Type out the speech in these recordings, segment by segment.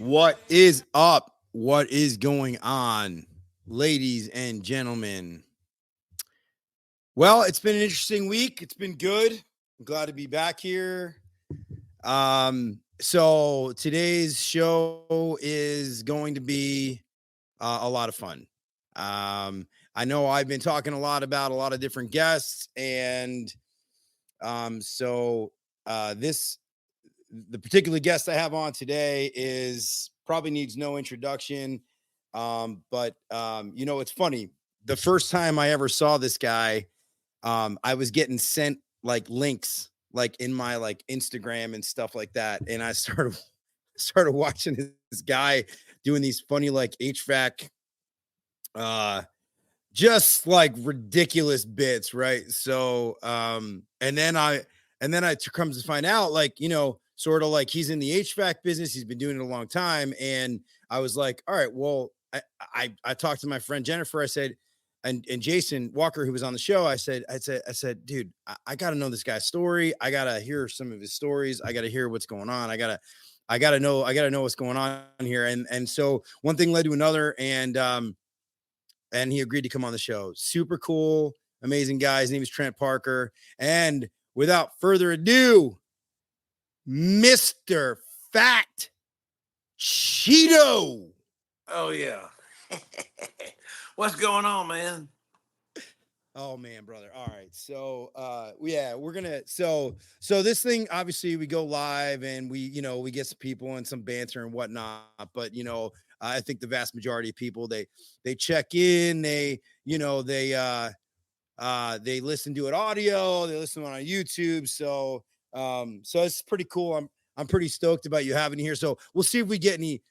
What is up? What is going on, ladies and gentlemen? Well, it's been an interesting week. It's been good. I'm glad to be back here. So today's show is going to be a lot of fun. I know I've been talking a lot about a lot of different guests, and this the particular guest I have on today is probably needs no introduction. It's funny. The first time I ever saw this guy, I was getting sent like links like in my like Instagram and stuff like that. And I started watching this guy doing these funny like HVAC just like ridiculous bits, right? So and then I comes to find out, like, sort of like he's in the HVAC business, he's been doing it a long time. And I was like, all right, well, I talked to my friend Jennifer, I said, and Jason Walker, who was on the show, I said, dude, I gotta know this guy's story. I gotta hear some of his stories. I gotta hear what's going on. I gotta know what's going on here. And so one thing led to another, and he agreed to come on the show. Super cool, amazing guy. His name is Trent Parker. And without further ado, Mr. Fat Cheeto. Oh, yeah. What's going on, man? Oh man, brother. All right. So we're gonna so this thing, obviously we go live and we get some people and some banter and whatnot, but I think the vast majority of people they check in, they listen to it audio, they listen on YouTube. So it's pretty cool. I'm pretty stoked about you having here. So we'll see if we get any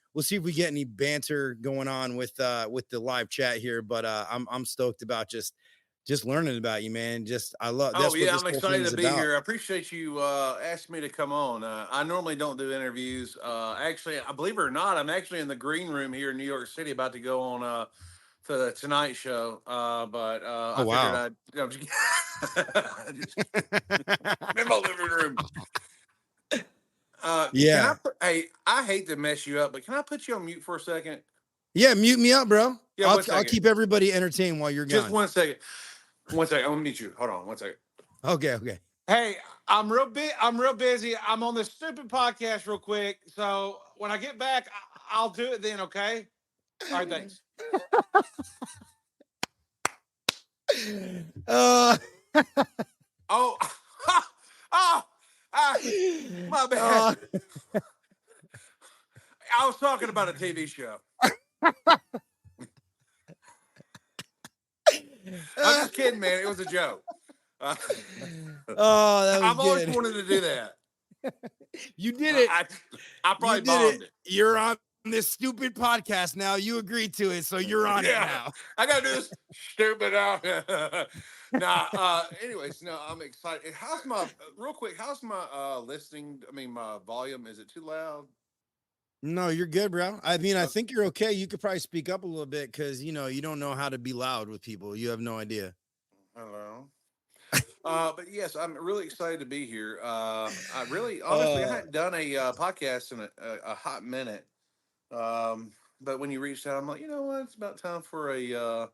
banter going on with the live chat here. But I'm stoked about just learning about you, man. I love. Oh, yeah, I'm excited to be here. I appreciate you asking me to come on. I normally don't do interviews. Actually, I believe it or not, I'm actually in the green room here in New York City, about to go on to the Tonight Show. I figured I'd. I'm just in my living room. Yeah. I hate to mess you up, but can I put you on mute for a second? Yeah, mute me up, bro. Yeah, I'll keep everybody entertained while you're gone. Just 1 second. 1 second. I'm gonna mute you. Hold on 1 second. Okay. Hey, I'm real busy. I'm on this stupid podcast real quick. So when I get back, I'll do it then. Okay. All right. Thanks. Oh, my bad. I was talking about a TV show. I'm just kidding, man. It was a joke. That was I've always good. wanted to do that. You did it. I probably bombed it. You're on this stupid podcast now. You agreed to it, so you're on it now. I gotta do this stupid. Anyways, no, I'm excited. How's my listening? I mean, my volume. Is it too loud? No, you're good, bro. I mean, I think you're okay. You could probably speak up a little bit because you don't know how to be loud with people. You have no idea. Hello. But yes, I'm really excited to be here. I hadn't done a podcast in a hot minute. But when you reached out, I'm like, you know what? It's about time for a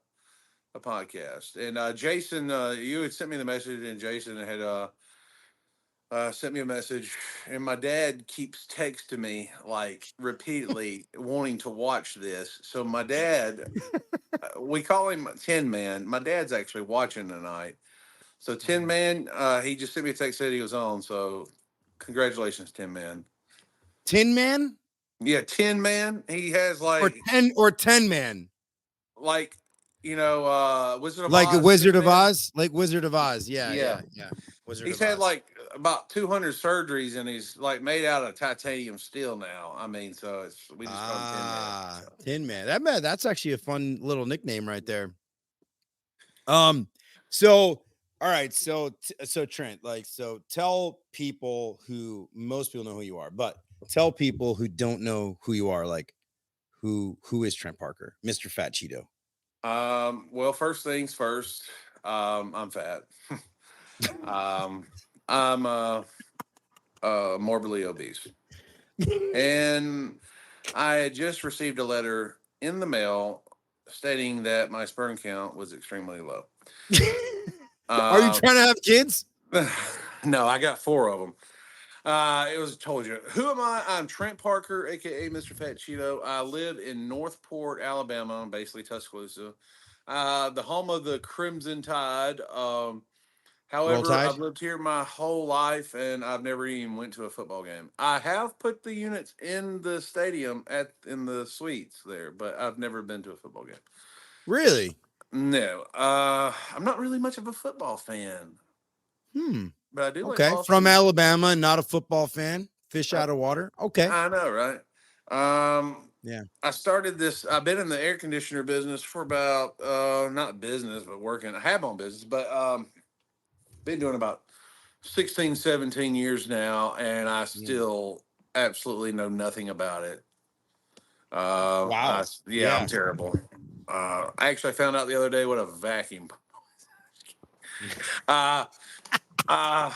podcast. And Jason, you had sent me the message, and Jason had sent me a message, and my dad keeps texting me like repeatedly wanting to watch this. So my dad, we call him Tin Man. My dad's actually watching tonight. So Tin Man, he just sent me a text, said he was on. So congratulations, Tin Man. Tin Man? Yeah, Tin Man. He has like or 10 Man. Like, Wizard of like Oz. Like a Wizard of Oz? Like Wizard of Oz. Yeah. He's had like about 200 surgeries, and he's like made out of titanium steel now. I mean, so we just call him Tin Man. So. Tin Man. That's actually a fun little nickname right there. So all right, so Trent, tell people who most people know who you are, but tell people who don't know who you are, like who is Trent Parker, Mr. Fat Cheeto? Well, first things first, I'm fat. I'm morbidly obese, and I had just received a letter in the mail stating that my sperm count was extremely low. Are you Uh, trying to have kids? no, I got four of them. It was told you. Who am I? I'm Trent Parker, aka Mr. Fat Cheeto. I live in Northport, Alabama, basically Tuscaloosa, the home of the Crimson Tide. Roll However, Tide. I've lived here my whole life, and I've never even went to a football game. I have put the units in the stadium in the suites there, but I've never been to a football game. Really? No, I'm not really much of a football fan, Hmm. but I do like Okay. From Boston. Alabama, not a football fan. Fish I, out of water. Okay. I know, right? Um, Yeah. I started this. I've been in the air conditioner business for about not business, but working. I have my own business, but been doing about 16, 17 years now, and I Yeah. still absolutely know nothing about it. Wow. Yeah, I'm Yeah. terrible. I actually found out the other day what a vacuum. Uh, uh,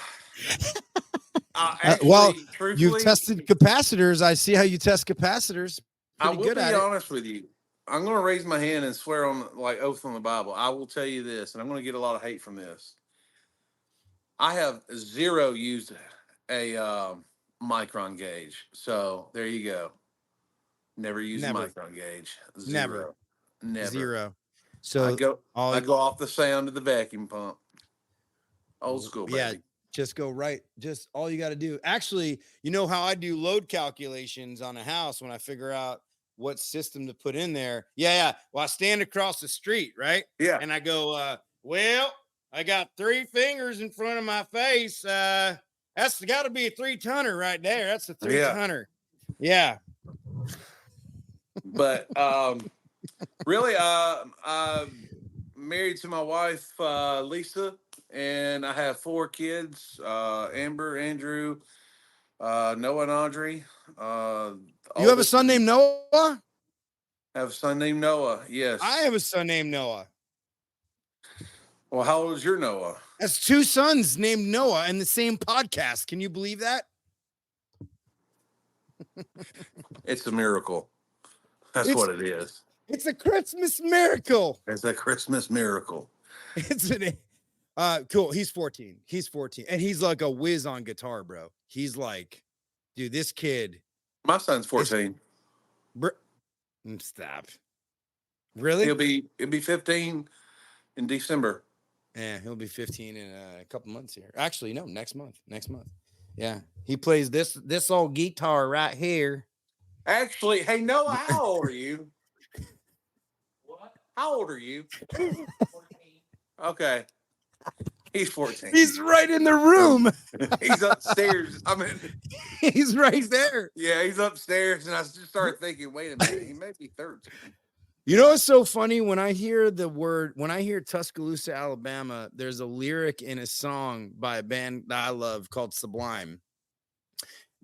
Well, actually, you've truthfully, tested capacitors. I see how you test capacitors. I Pretty will good be at it. honest with you. I'm going to raise my hand and swear on like oath on the Bible. I will tell you this, and I'm going to get a lot of hate from this. I have zero used a micron gauge, so there you go. Never used a Never. micron gauge. Never. Zero. Never. Zero. I So go all I go off the sound of the vacuum pump. Old school, yeah, baby. just go right. Just all you got to do. Actually, you know how I do load calculations on a house when I figure out what system to put in there. Yeah, yeah. Well, I stand across the street, right? Yeah. And I go, well, I got three fingers in front of my face. That's got to be a 3-tonner right there. That's a three Yeah. tonner. Yeah. But really I'm married to my wife Lisa, and I have four kids, Amber, Andrew, Noah and Audrey. You have a Oldest son named Noah? have a son named Noah. I Yes. have a son named Noah. Well, how old is your Noah? That's two sons named Noah in the same podcast. Can you believe that? It's a miracle. That's It's what it is. it's a Christmas miracle. It's a Christmas miracle. It's an cool. He's 14. He's 14. And he's like a whiz on guitar, bro. He's like, dude, this kid My son's is 14. stop. Really? He'll be 15 in December. Yeah, he'll be 15 in a couple months here. Actually, no, next month. Next month. Yeah. He plays this old guitar right here. Actually, hey Noah, how old are you? What? How old are you? 14. Okay. He's 14. He's right in the room. He's upstairs. I mean, He's right there. yeah, he's upstairs, and I just started thinking, wait a minute, he may be 13. You know what's so funny? When I hear Tuscaloosa, Alabama, there's a lyric in a song by a band that I love called Sublime.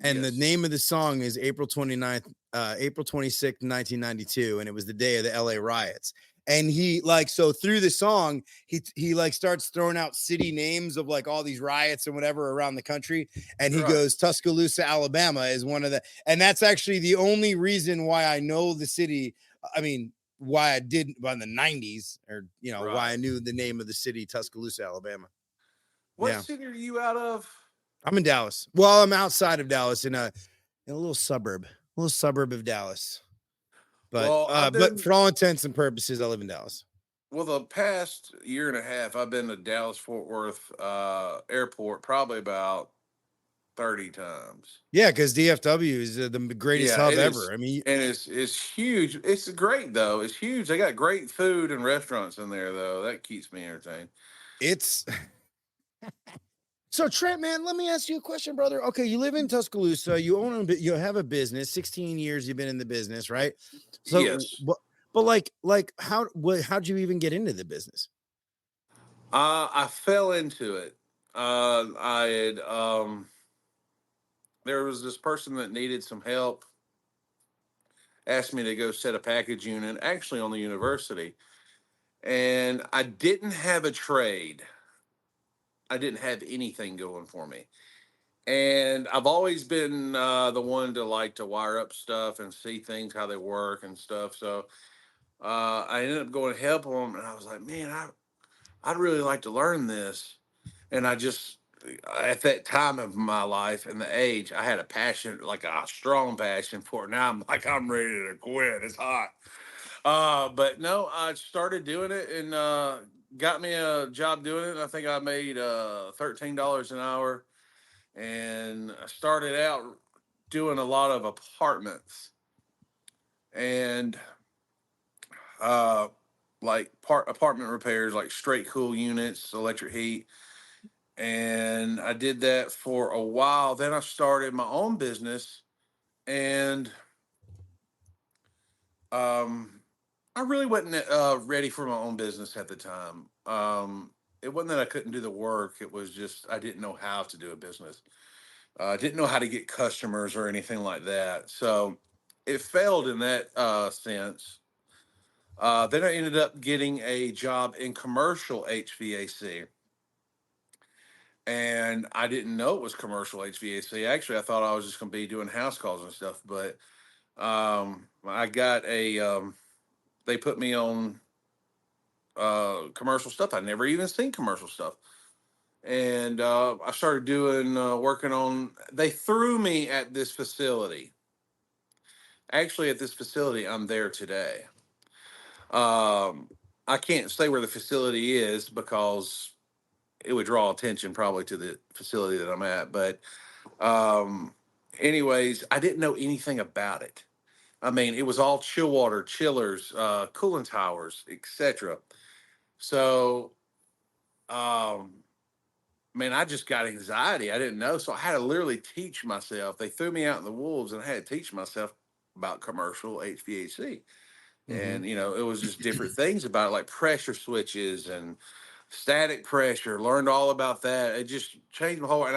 And the Yes. name of the song is April 29th, April 26th, 1992. And it was the day of the LA riots. And he so through the song, he like starts throwing out city names of like all these riots and whatever around the country. And he Right. goes, Tuscaloosa, Alabama is one of and that's actually the only reason why I know the city. I mean, why I did by the 90s, or why Right. I knew the name of the city, Tuscaloosa, Alabama. What Yeah. city are you out of? I'm in Dallas. Well, I'm outside of Dallas in a little suburb of Dallas. But Well, I've but been for all intents and purposes, I live in Dallas. well the past year and a half. I've been to Dallas Fort Worth airport probably about 30 times. Yeah, because DFW is the greatest Yeah, hub it is, ever. I mean, and it's huge. It's great though. It's huge. They got great food and restaurants in there though. That keeps me entertained. it's so Trent, man. Let me ask you a question, brother. Okay, you live in Tuscaloosa. You have a business. 16 years you've been in the business, right? So, Yes. but how'd you even get into the business? I fell into it. I had there was this person that needed some help, asked me to go set a package unit actually on the university. And I didn't have a trade. I didn't have anything going for me. And I've always been the one to like to wire up stuff and see things how they work and stuff. So I ended up going to help them, and I was like, man, I'd really like to learn this. And I just at that time of my life and the age, I had a passion, like a strong passion for it. Now I'm like, I'm ready to quit. It's hot. But no, I started doing it and got me a job doing it. I think I made $13 an hour, and I started out doing a lot of apartments and uh, like apartment repairs, like straight cool units, electric heat. And I did that for a while. Then I started my own business, and um, I really wasn't ready for my own business at the time. It wasn't that I couldn't do the work; it was just I didn't know how to do a business. I didn't know how to get customers or anything like that. So it failed in that sense. Then I ended up getting a job in commercial HVAC, and I didn't know it was commercial HVAC. Actually, I thought I was just going to be doing house calls and stuff. But I got a they put me on commercial stuff. I never even seen commercial stuff, and I started doing working on. They threw me at this facility. Actually, at this facility, I'm there today. Um, I can't say where the facility is because it would draw attention probably to the facility that I'm at. But um, anyways, I didn't know anything about it. I mean, it was all chill water, chillers, cooling towers, etc. So, um, man, I just got anxiety. I didn't know, so I had to literally teach myself. They threw me out in the wolves, and I had to teach myself about commercial HVAC. Mm-hmm. And it was just different things about it, like pressure switches and static pressure. Learned all about that. It just changed my whole, and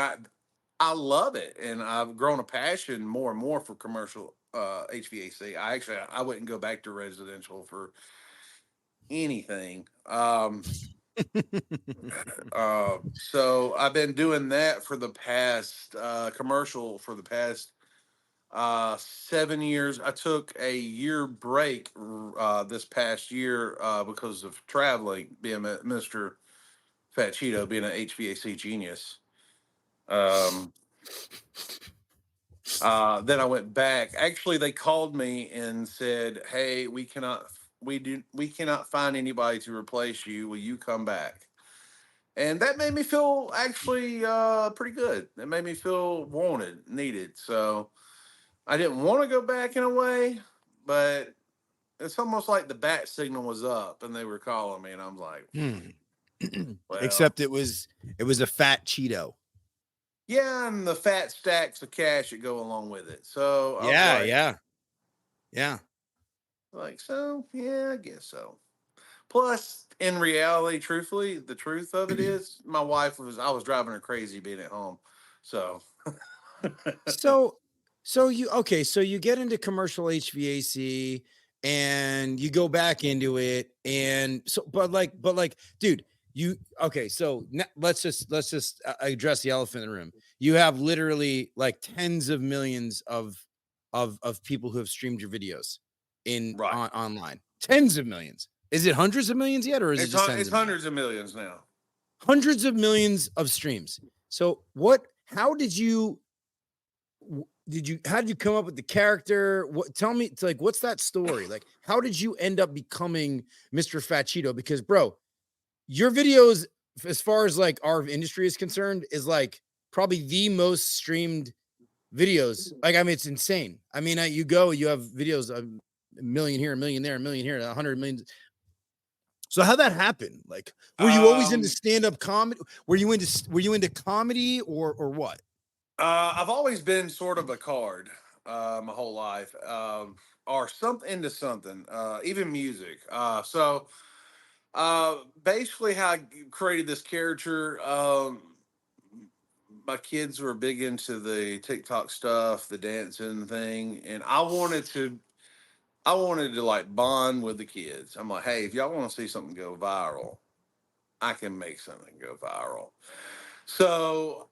I love it, and I've grown a passion more and more for commercial HVAC. I wouldn't go back to residential for anything. So I've been doing that for the past commercial for the past 7 years. I took a year break this past year because of traveling, being a Mr. Fat Cheeto, being an HVAC genius. Um, then I went back. Actually, they called me and said, "Hey, we cannot find anybody to replace you. Will you come back?" And that made me feel actually pretty good. It made me feel wanted, needed. So I didn't want to go back in a way, but it's almost like the bat signal was up and they were calling me, and I'm like, Hmm. well, Except it was a fat Cheeto. yeah, and the fat stacks of cash that go along with it. So I was Yeah, yeah, yeah. so yeah, I guess so. Plus, in reality, truthfully, the truth of it is, I was driving her crazy being at home. So, So so you get into commercial HVAC and you go back into it and so but like dude, you okay, so let's just address the elephant in the room. You have literally like tens of millions of people who have streamed your videos in right. online. Tens of millions. Is it hundreds of millions yet or is it just tens It's of millions? hundreds of millions now. Hundreds of millions of streams. So what how did you how did you come up with the character? What tell me like what's that story? Like how did you end up becoming Mr. Fat Cheeto? Because bro, your videos as far as like our industry is concerned is like probably the most streamed videos. Like I mean it's insane. I mean you have videos a million here, a million there, a million here, 100 million. So how that happen? Like were you always into Um, stand up comedy? Were you into comedy or what? I've always been sort of a card my whole life, or something into something, even music. Basically, how I created this character. My kids were big into the TikTok stuff, the dancing thing, and I wanted to like bond with the kids. I'm like, hey, if y'all want to see something go viral, I can make something go viral. So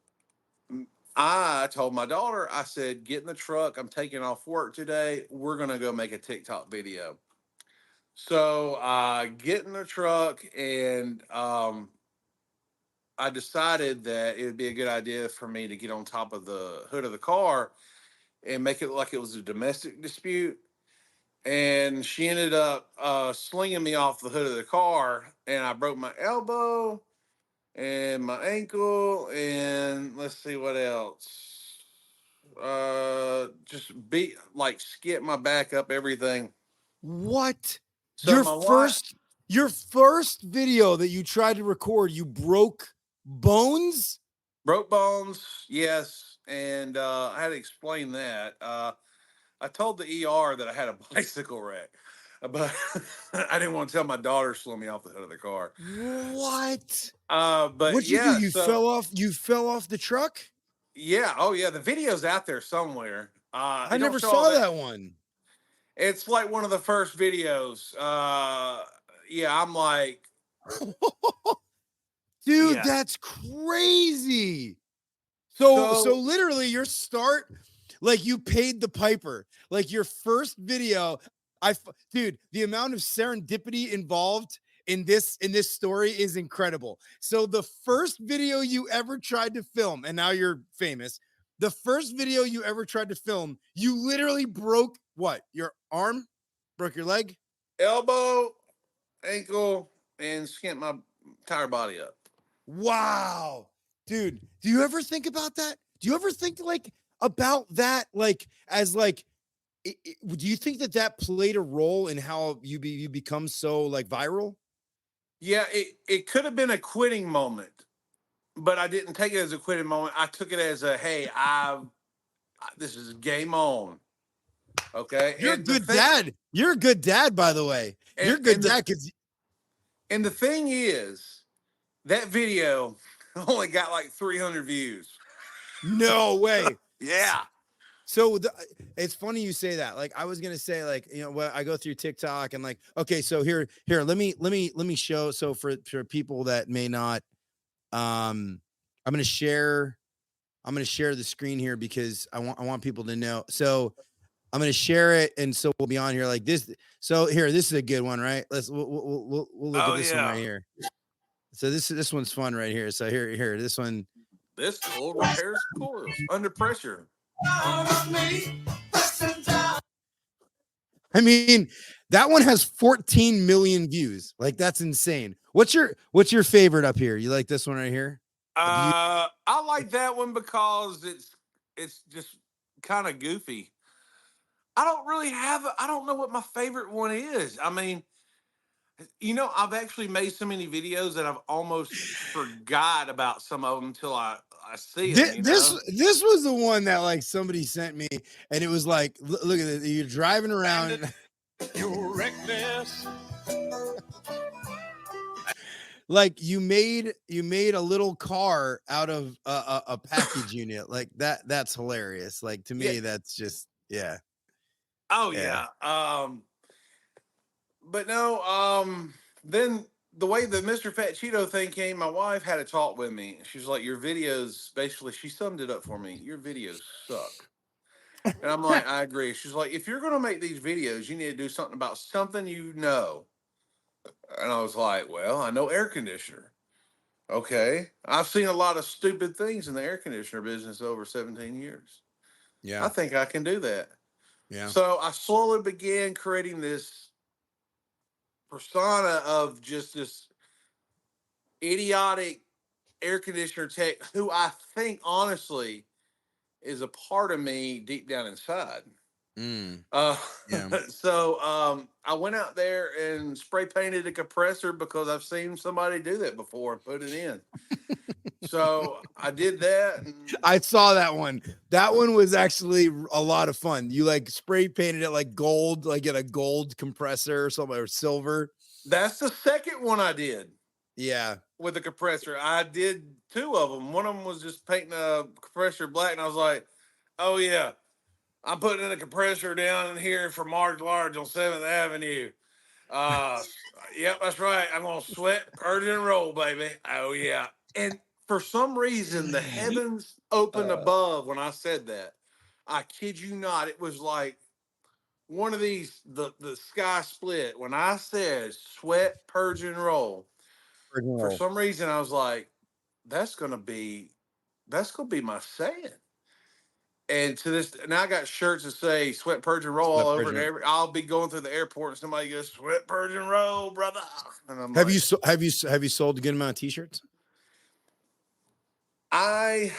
I told my daughter, I said, get in the truck. I'm taking off work today. We're going to go make a TikTok video. So I get in the truck and I decided that it would be a good idea for me to get on top of the hood of the car and make it look like it was a domestic dispute. And she ended up slinging me off the hood of the car, and I broke my elbow and my ankle, and let's see what else. Just beat like skip my back up, everything. What? So Your my wife first your first video that you tried to record, you broke bones? broke bones, yes, and I had to explain that. I told the ER that I had a bicycle wreck, but I didn't want to tell my daughter slow me off the hood of the car. What? But What'd you do? yeah, You so fell off the truck? yeah, oh yeah, the video's out there somewhere. I It don't never show all saw that. that one. It's like one of the first videos. Yeah, I'm like, Dude, yeah. that's crazy. So So literally your start, like you paid the piper. Like your first video, dude, the amount of serendipity involved in this story is incredible. So the first video you ever tried to film, and now you're famous. The first video you ever tried to film, you literally broke what? Your arm? Broke your leg? elbow, ankle, and skint my entire body up. Wow. Dude, do you ever think about that? Do you ever think like about that like as like do you think that that played a role in how you become so like viral? Yeah, it could have been a quitting moment, but I didn't take it as a quitting moment. I took it as a hey, this is game on. Okay, You're a good dad. You're a good dad, by the way. You're and a good dad because and the thing is that video only got like 300 views. no way. Yeah. So it's funny you say that. Like I was gonna say, like what I go through TikTok and like, okay, so here, let me show. So for people that may not, I'm gonna share the screen here because I want people to know. So I'm gonna share it, and so we'll be on here like this. So here, this is a good one, right? We'll look Oh at this one right yeah. here. So this one's fun right here. So here, this one. This tool repairs coils under pressure. I mean, that one has 14 million views. Like that's insane. What's your favorite up here? You like this one right here? Do you I like that one because it's just kind of goofy. I don't know what my favorite one is. I mean, I've actually made so many videos that I've almost forgot about some of them until I see them, this was the one that like somebody sent me, and it was like, look at it. You're driving around. You reckless. Like you made a little car out of a package unit like that's hilarious. Like to Yeah. me that's just yeah. Oh Yeah. yeah. But no, then the way the Mr. Fat Cheeto thing came, my wife had a talk with me. She's like, your videos, basically, she summed it up for me. Your videos suck. And I'm like, I agree. She's like, if you're going to make these videos, you need to do something about something you know. And I was like, well, I know air conditioner. Okay. I've seen a lot of stupid things in the air conditioner business over 17 years. I Yeah. think I can do that. Yeah. So I slowly began creating this persona of just this idiotic air conditioner tech who I think honestly is a part of me deep down inside. Mm, Uh, yeah. so I went out there and spray painted a compressor because I've seen somebody do that before and put it in. So I did that. And I saw that one. That one was actually a lot of fun. You like spray painted it like gold, like in a gold compressor or something, or silver. that's the second one I did Yeah. with the compressor. I did two of them. One of them was just painting a compressor black, and I was like, "Oh yeah, I'm putting in a compressor down in here for Mark Large on 7th Avenue. Uh, yep, that's right. I'm gonna sweat, purge, and roll, baby. Oh yeah." And For some reason, the heavens opened Uh, above when I said that. I kid you not. It was like one of these, the sky split. When I said sweat, purge, and roll, for original some reason, I was like, that's going to be, that's going to be my saying. And to this, now I got shirts that say "sweat, purge, and roll" all sweat over it. purging. I'll be going through the airport and somebody goes "sweat, purge, and roll, brother," and I'm Have like, you have you sold a good amount of t-shirts? I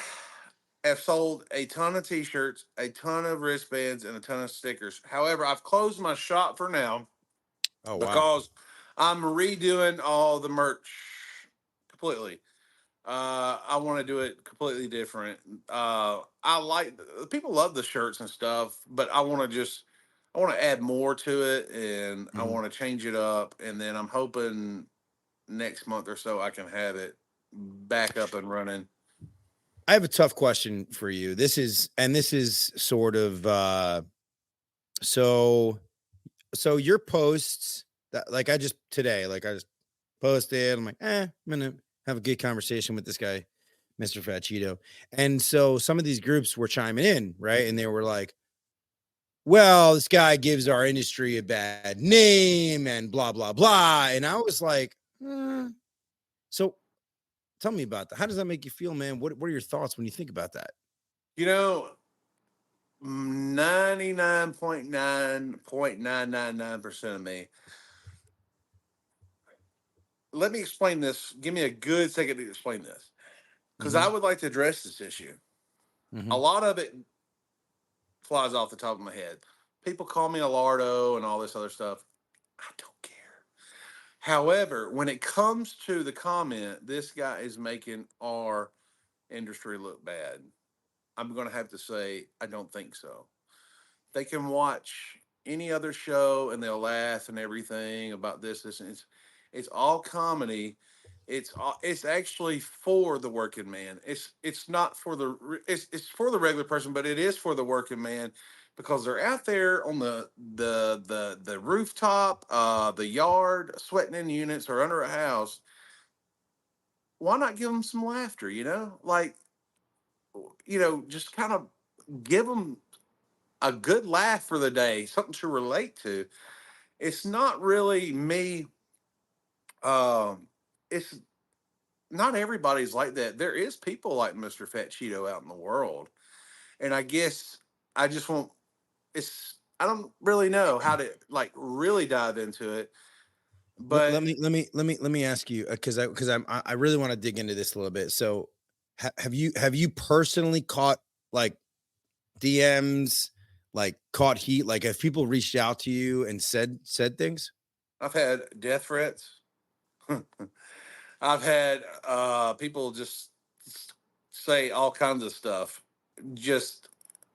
have sold a ton of T-shirts, a ton of wristbands, and a ton of stickers. However, I've closed my shop for now Oh wow. because I'm redoing all the merch completely. I want to do it completely different. I like people love the shirts and stuff, but I want to add more to it, and I Mhm. want to change it up. And then I'm hoping next month or so I can have it back up and running. I have a tough question for you. This is sort of so your posts that like I just today, like I just posted, I'm like, I'm gonna have a good conversation with this guy, Mr. Fat Cheeto. And so some of these groups were chiming in, right? And they were like, well, this guy gives our industry a bad name and blah, blah, blah. And I was like, so tell me about that. How does that make you feel, man? What are your thoughts when you think about that? You know, 99.9.999% of me. Let me explain this. Give me a good second to explain this because I Mm-hmm. would like to address this issue. A Mm-hmm. lot of it flies off the top of my head. People call me a lardo and all this other stuff. I don't care. However, when it comes to the comment, this guy is making our industry look bad, I'm going to have to say, I don't think so. They can watch any other show and they'll laugh and everything about this, and it's all comedy. It's actually for the working man. It's not for it's for the regular person, but it is for the working man because they're out there on the rooftop, the yard, sweating in units or under a house. Why not give them some laughter? Like just kind of give them a good laugh for the day, something to relate to. It's not really me. It's not everybody's like that. There is people like Mr. Fat Cheeto out in the world, and I guess I just want. I don't really know how to like really dive into it, but Let me ask you because I really want to dig into this a little bit. So have you personally caught like DMs, like caught heat? Like have people reached out to you and said things? I've had death threats. I've had people just say all kinds of stuff, just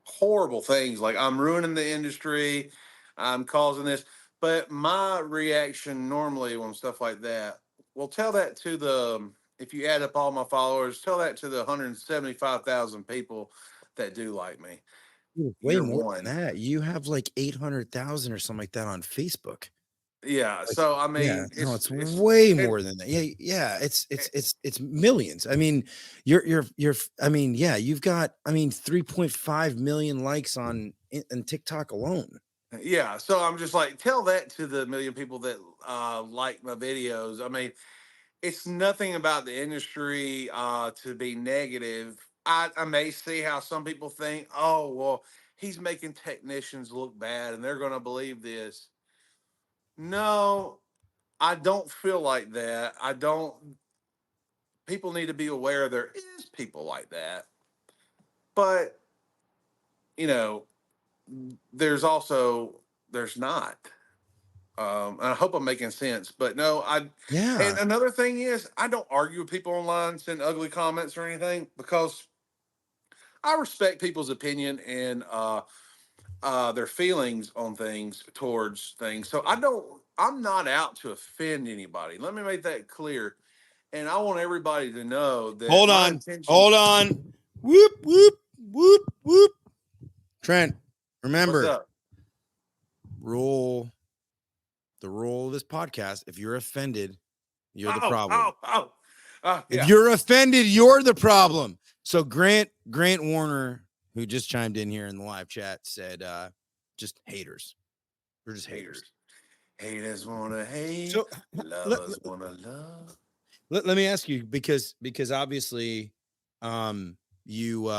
horrible things like I'm ruining the industry, I'm causing this. But my reaction normally when stuff like that, well, tell that to the if you add up all my followers, tell that to the 175,000 people that do like me. Way You're more than one. that. You have like 800,000 or something like that on Facebook. Yeah. Like, So I yeah, mean, no, it's way more than that. Yeah, yeah, it it's millions. I mean, I mean, yeah, you've got, I mean, 3.5 million likes on TikTok alone. yeah. So I'm just like, tell that to the million people that like my videos. I mean, it's nothing about the industry to be negative. I may see how some people think, oh, well, he's making technicians look bad and they're going to believe this. No, I don't feel like that. I don't. People need to be aware there is people like that. But, you know, there's not. And I hope I'm making sense. But no, and Yeah. another thing is, I don't argue with people online, send ugly comments or anything because I respect people's opinion and their feelings on things towards things. So I'm not out to offend anybody. Let me make that clear. And I want everybody to know that Hold my on. intention. Hold on. Whoop whoop whoop whoop. Trent, What's remember, up? rule the rule of this podcast. If you're offended, you're the Oh, problem. oh, oh. If Yeah. you're offended, you're the problem. So Grant Warner, who just chimed in here in the live chat, said, just haters. We're just haters. Haters. Haters wanna hate. So let, Lovers wanna love. let me ask you, because obviously, you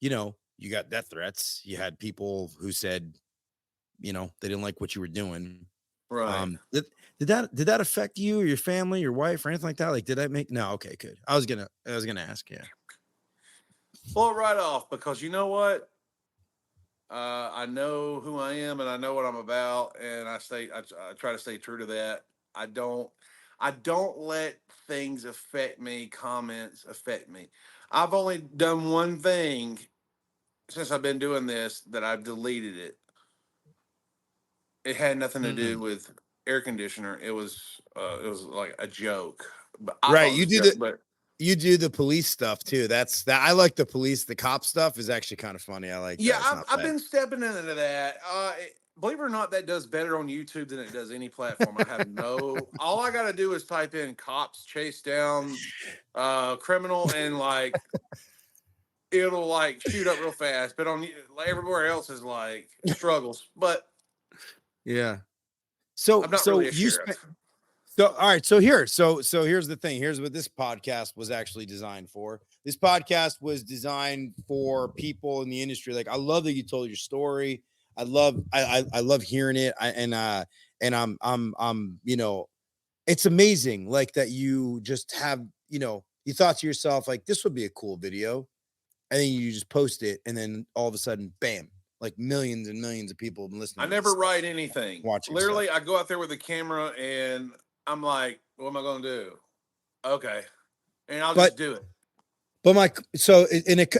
you know, you got death threats. You had people who said, they didn't like what you were doing. Right. Did that affect you or your family, your wife, or anything like that? Like, did that make no? Okay, good. I was gonna ask. Yeah. Blow it right off because you know what? I know who I am and I know what I'm about, and I try to stay true to that. I don't I don't let things affect me, comments affect me. I've only done one thing since I've been doing this that I've deleted it. It had nothing to do Mm. with air conditioner. It was like a joke. But I Right. thought it was a joke, but You do the police stuff too. I like the police. The cop stuff is actually kind of funny. I like yeah, that. It's I've not I've bad. been stepping into that. Believe it or not, that does better on YouTube than it does any platform. I have no. All I got to do is type in "cops chase down criminal" and like it'll like shoot up real fast. But everywhere else is like struggles. But Yeah. I'm So not so really a you spent sheriff. so all right. So here's the thing. Here's what this podcast was actually designed for. This podcast was designed for people in the industry. Like, I love that you told your story. I love hearing it. And I'm it's amazing, like, that you just have, you thought to yourself, like, this would be a cool video, and then you just post it, and then all of a sudden, bam, like millions and millions of people have been I listening to this never stuff, write anything. watching stuff. Literally, I go out there with a camera and I'm like, what am I going to do? Okay. And I'll But just do it.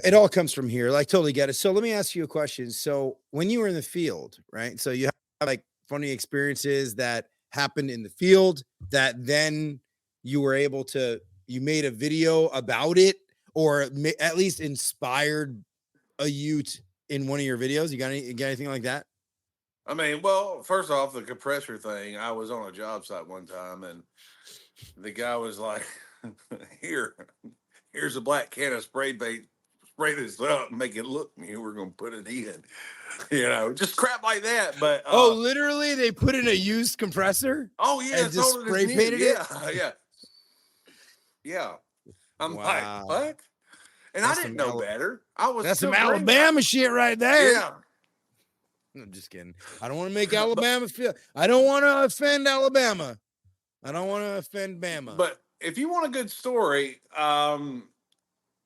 it all comes from here. Like, totally get it. So let me ask you a question. So when you were in the field, right? So you have like funny experiences that happened in the field that then you were able to you made a video about it, or at least inspired a youth in one of your videos. You got anything like that? I mean, well, first off, the compressor thing, I was on a job site one time and the guy was like, here, here's a black can of spray paint. Spray this up, make it look new. We're gonna put it in, just crap like that. But Oh, literally, they put in a used compressor oh yeah, and it's just older than it's spray new. painted it. Yeah, yeah, yeah. I'm like, Wow, what? And I that's didn't some know better. I was that's some still green. Alabama shit right there. Yeah, I'm just kidding. I don't want to make but Alabama feel. I don't want to offend Alabama. I don't want to offend Bama. but if you want a good story,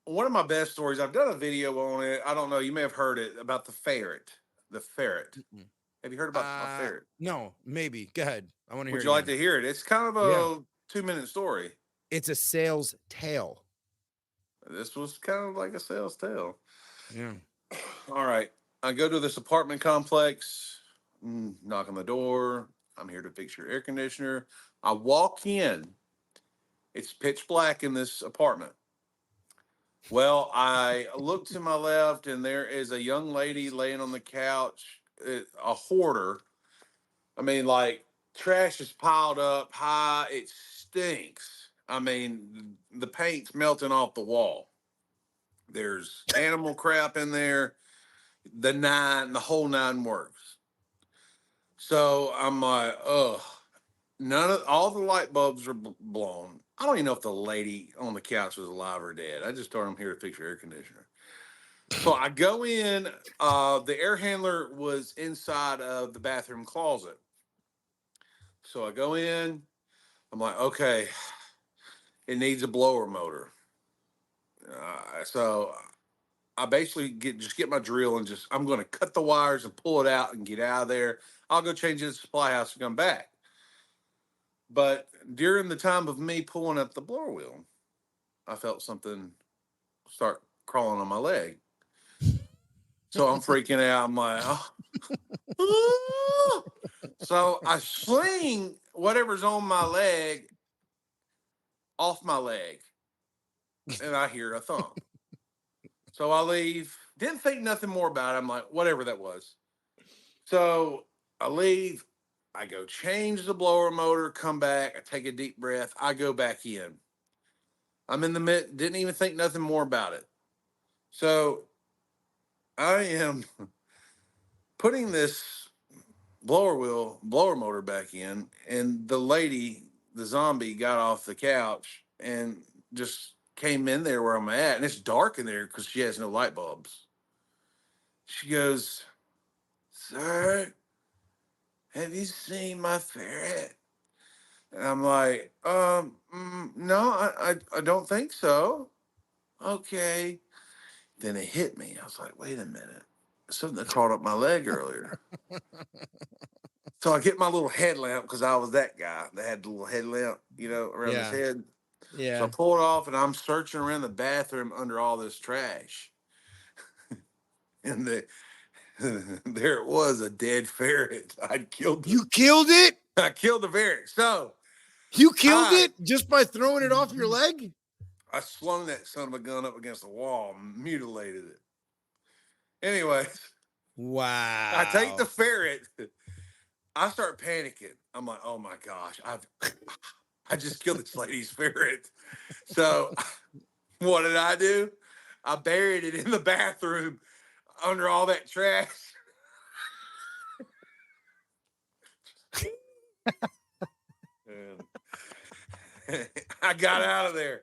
one of my best stories. I've done a video on it. I don't know. You may have heard it about the ferret. The ferret. Mm-mm. Have you heard about my ferret? No, maybe. Go ahead. I want to hear Would it you like again. to hear it? It's kind of Yeah, a 2 minute story. it's a sales tale. This was kind of like a sales tale. Yeah. All right. I go to this apartment complex, knock on the door. I'm here to fix your air conditioner. I walk in. It's pitch black in this apartment. Well, I look to my left, and there is a young lady laying on the couch, a hoarder. I mean, like trash is piled up high. It stinks. I mean, the paint's melting off the wall. There's animal crap in there. The whole nine works. So I'm like, ugh. None of all the light bulbs are blown. I don't even know if the lady on the couch was alive or dead. I just told her I'm here to fix your air conditioner. So I go in. The air handler was inside of the bathroom closet. So I go in. I'm like, okay, it needs a blower motor. So I basically get my drill and just I'm going to cut the wires and pull it out and get out of there. I'll go change it at the supply house and come back. But during the time of me pulling up the blower wheel, I felt something start crawling on my leg. So I'm freaking out. I'm like, oh. So I sling whatever's on my leg off my leg, and I hear a thump. So I leave. Didn't think nothing more about it. I'm like, whatever that was. So I leave. I go change the blower motor, come back. I take a deep breath. I go back in. I'm in the mid. Didn't even think nothing more about it. So I am putting this blower motor back in, and the lady, the zombie, got off the couch and just came in there where I'm at, and it's dark in there because she has no light bulbs. She goes, "Sir, have you seen my ferret?" And I'm like, no, I don't think so. Okay. Then it hit me. I was like, wait a minute. Something that crawled up my leg earlier. So I get my little headlamp because I was that guy that had the little headlamp, around his Yeah. head. So I Yeah. pull it off and I'm searching around the bathroom under all this trash. And there it was, a dead ferret. I'd killed You killed it? I killed the ferret. So You killed I it just by throwing it off your leg? I slung that son of a gun up against the wall and mutilated it. Anyways, I take the Wow. ferret. I start panicking. I'm like, oh my gosh, I just killed this lady's ferret. So what did I do? I buried it in the bathroom under all that trash. And I got out of there.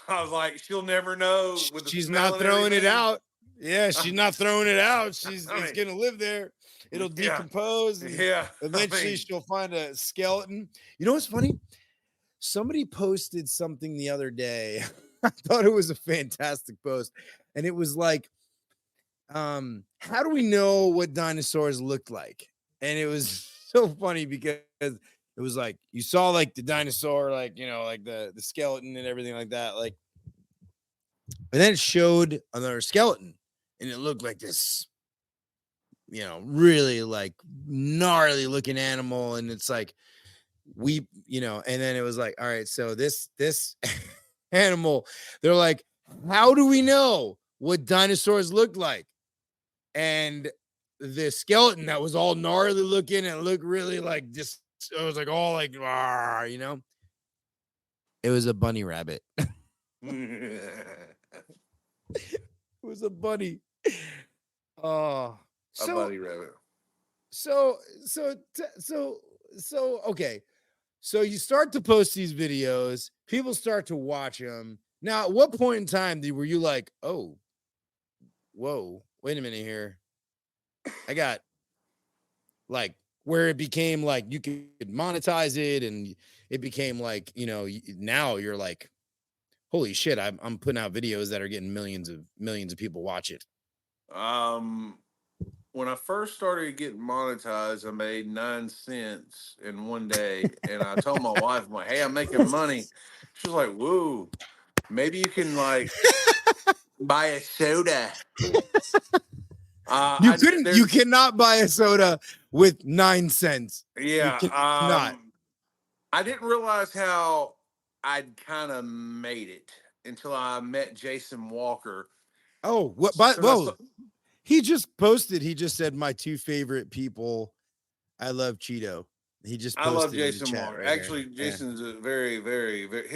I was like, she'll never know with the She's smell not and throwing it everything. out. Yeah, she's not throwing it out. It's I gonna live there. It'll mean, yeah, decompose and yeah. I eventually mean, she'll find a skeleton. You know what's funny? Somebody posted something the other day. I thought it was a fantastic post. And it was like, how do we know what dinosaurs looked like? And it was so funny because it was like you saw like the dinosaur, like like the skeleton and everything like that. Like, and then it showed another skeleton, and it looked like this, really like gnarly looking animal. And it's like and then it was like, all right, so this animal, they're like, how do we know what dinosaurs looked like? And the skeleton that was all gnarly looking and looked really like just, it was like all like, it was a bunny rabbit. It was a bunny. Oh, a so buddy rabbit. so so so so okay. So you start to post these videos, people start to watch them. Now, at what point in time were you like, oh, whoa, wait a minute here? I got like where it became like you could monetize it, and it became like, now you're like, holy shit, I'm putting out videos that are getting millions of people watch it. Um, when I first started getting monetized, I made 9 cents in one day, and I told my wife, "I'm like, hey, I'm making money." She was like, "Whoa, maybe you can like buy a soda." You I couldn't, you there's cannot buy a soda with 9 cents. You Yeah. cannot. I didn't realize how I'd kind of made it until I met Jason Walker. Oh, what? But Because I saw, well, he just posted. He just said my two favorite people. I love Cheeto. He just I love posted in the Jason chat Walker. right here. Actually, Yeah. Jason's a very, very, very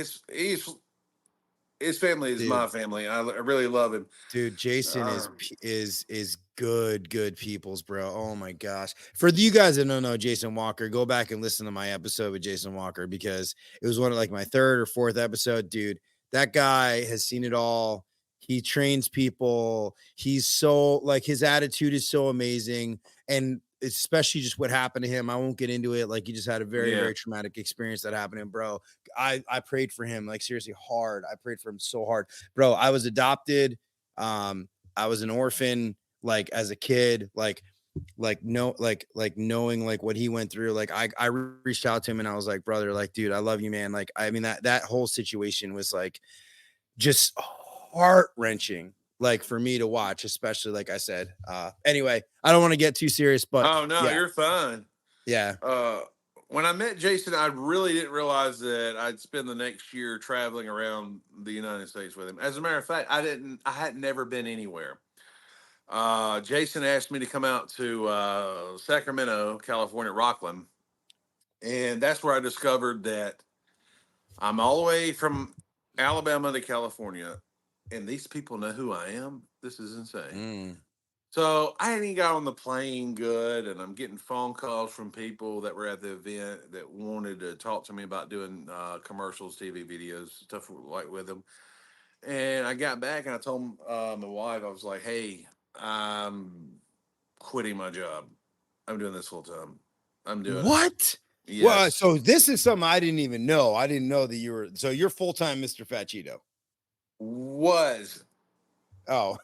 his family is Dude, my family. I really love him. dude, Jason is Um, is good people's bro. Oh my gosh. For you guys that don't know Jason Walker, go back and listen to my episode with Jason Walker because it was one of like my third or fourth episode. Dude, that guy has seen it all. He trains people. He's so like his attitude is so amazing. And especially just what happened to him. I won't get into it. Like he just had a very, yeah. very traumatic experience that happened to him, bro. I prayed for him like seriously hard. I prayed for him so hard. Bro, I was adopted. I was an orphan like as a kid, like no like knowing like what he went through. Like I reached out to him and I was like, brother, like, dude, I love you, man. Like, I mean, that whole situation was like just heart-wrenching, like for me to watch, especially like I said. Anyway, I don't want to get too serious, but Oh no, yeah, you're fine. yeah. Uh, when I met Jason, I really didn't realize that I'd spend the next year traveling around the United States with him. As a matter of fact, I had never been anywhere. Jason asked me to come out to Sacramento, California, Rockland, and that's where I discovered that I'm all the way from. Alabama to California, and these people know who I am. This is insane. Mm. So I hadn't even got on the plane good, and I'm getting phone calls from people that were at the event that wanted to talk to me about doing commercials, TV videos, stuff like with them. And I got back and I told my wife, I was like, "Hey, I'm quitting my job. I'm doing this full time. I'm doing it." What? Well, Yes, so this is something I didn't even know. I didn't know that you were so you're full time Mr. Fat Cheeto. was Oh,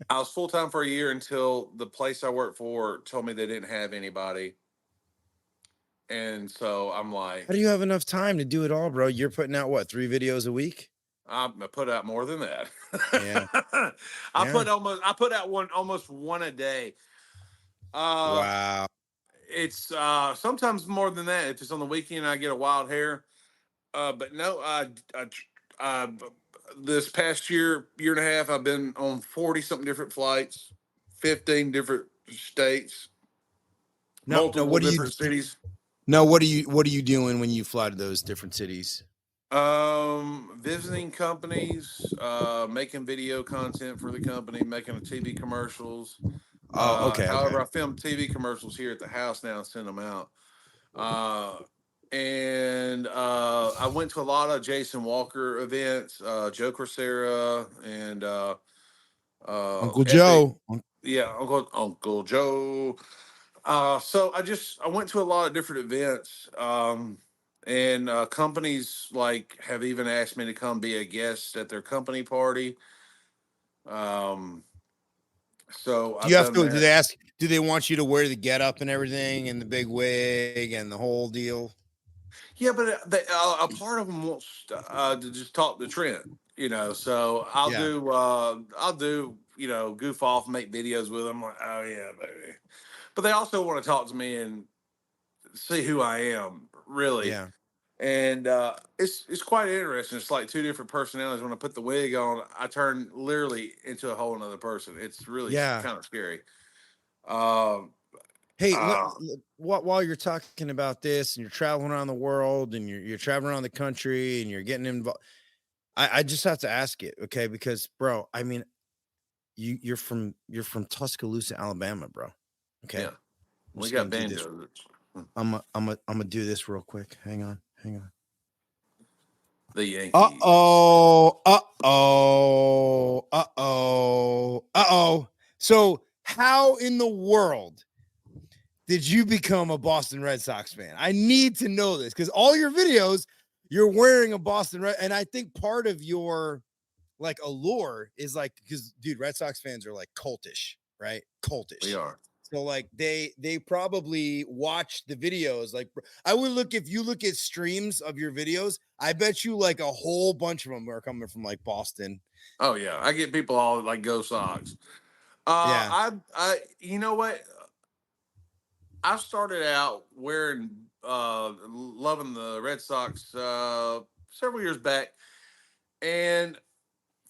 I was full time for a year until the place I worked for told me they didn't have anybody, and so I'm how do like, you have enough time to do it all, bro? You're putting out what, 3 videos a week? I put out more than that. Yeah. Yeah. I put out one almost one a day. Uh Wow. it's sometimes more than that. If it's on the weekend I get a wild hair. But no, b- this past year and a half, I've been on 40 something different flights, 15 different states, Now multiple what do you different cities. what are you doing when you fly to those different cities? Visiting companies, making video content for the company, making a TV commercials. Oh, okay, okay. However, I film TV commercials here at the house now and send them out. Uh, and I went to a lot of Jason Walker events, Joe Crisera, and Uncle Epic. Joe. Yeah, Uncle Joe. So I went to a lot of different events, and companies like have even asked me to come be a guest at their company party. Um, so Do you I've have done to do that. they ask do they want you to wear the get up and everything and the big wig and the whole deal? Yeah, but a part of them wants to just talk to Trent, So Yeah. I'll do, goof off, make videos with them. Like, oh yeah, baby. But they also want to talk to me and see who I am, really. Yeah. And it's quite interesting. It's like two different personalities. When I put the wig on, I turn literally into a whole another person. It's really Yeah. kind of scary. Um, Hey, uh, while you're talking about this and you're traveling around the world and you're traveling around the country and you're getting involved, I just have to ask it, okay? Because, bro, I mean, you're from Tuscaloosa, Alabama, bro. Okay, yeah, I'm we just got gonna do this. banjos. I'm gonna do this real quick. Hang on, hang on. The Yankees. So, how in the world did you become a Boston Red Sox fan? I need to know this because all your videos, you're wearing a Boston Red, and I think part of your like allure is like because dude, Red Sox fans are like cultish, right? We Cultish. are. So like they probably watch the videos. Like I would look if you look at streams of your videos, I bet you like a whole bunch of them are coming from like Boston. Oh yeah, I get people all like go Sox. Yeah. You know what? I started out wearing, loving the Red Sox several years back, and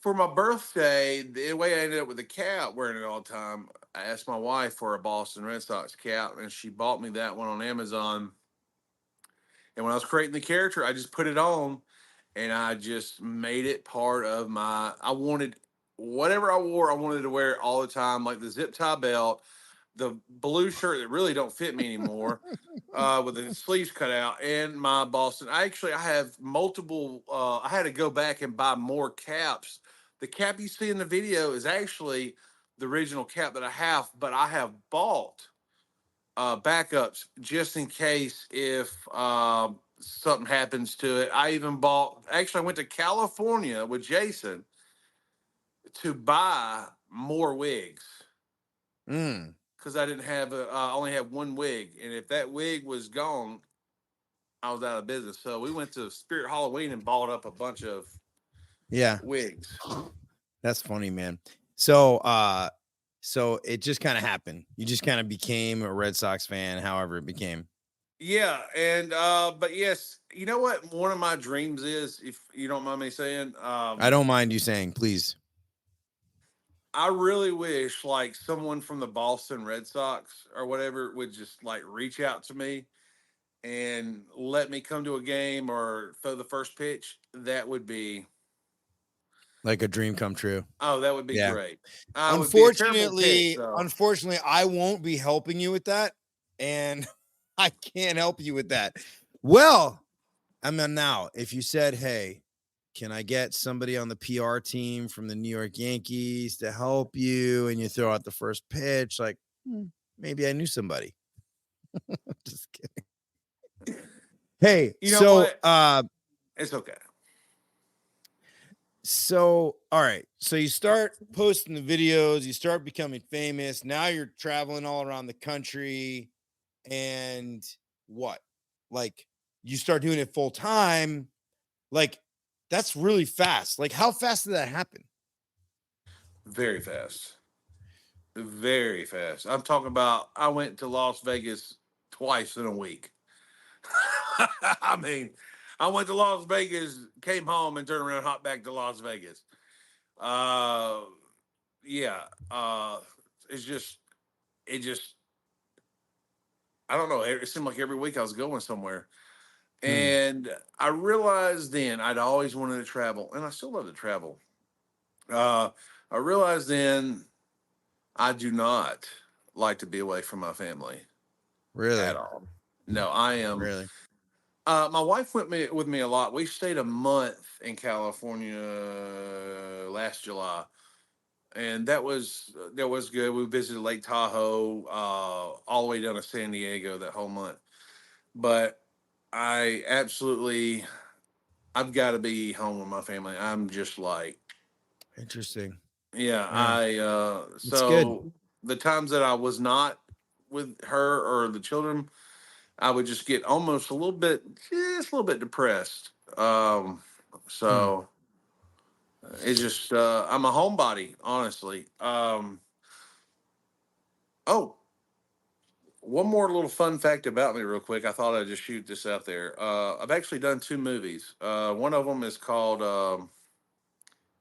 for my birthday, the way I ended up with the cap wearing it all the time, I asked my wife for a Boston Red Sox cap, and she bought me that one on Amazon. And when I was creating the character, I just put it on and I just made it part of my. I wanted whatever I wore, I wanted to wear it all the time, like the zip tie belt, the blue shirt that really don't fit me anymore, with the sleeves cut out, and my Boston. I have multiple. I had to go back and buy more caps. The cap you see in the video is actually the original cap that I have, but I have bought backups just in case if something happens to it. I even bought. Actually, I went to California with Jason to buy more wigs Mm, because I didn't have. I only had one wig, and if that wig was gone, I was out of business. So we went to Spirit Halloween and bought up a bunch of yeah. wigs. That's funny, man. So it just kind of happened. You just kind of became a Red Sox fan, however it became. Yeah, and but yes, you know what? One of my dreams is, if you don't mind me saying, I don't mind you saying, please. I really wish like someone from the Boston Red Sox or whatever would just like reach out to me and let me come to a game or throw the first pitch, that would be, Like a dream come true. oh, that would be Yeah. great. I would be a terrible pitch Unfortunately, though. unfortunately, I won't be helping you with that, and I can't help you with that. Well, I mean, now if you said, "Hey, can I get somebody on the PR team from the New York Yankees to help you?" and you throw out the first pitch, like maybe I knew somebody. Just kidding. Hey, You know what? It's okay. so all right, so you start posting the videos, you start becoming famous. Now you're traveling all around the country, and what? Like you start doing it full time. Like that's really fast. Like how fast did that happen? Very fast. Very fast. I'm talking about I went to Las Vegas twice in a week. I mean, I went to Las Vegas, came home, and turned around, and hopped back to Las Vegas. Uh, yeah. It's just, it just, I don't know. It seemed like every week I was going somewhere, Hmm, and I realized then I'd always wanted to travel, and I still love to travel. Uh, I realized then I do not like to be away from my family at really? all. No, I am. Really? My wife went with me a lot. We stayed a month in California last July, and that was good. We visited Lake Tahoe, all the way down to San Diego that whole month. But I absolutely, I've got to be home with my family. I'm just like, Interesting. yeah. Yeah, it's good. So the times that I was not with her or the children, I would just get almost a little bit, just a little bit depressed. Hmm. So it's just, I'm a homebody, honestly. Oh, one more little fun fact about me, real quick. I thought I'd just shoot this out there. I've actually done two movies. One of them is called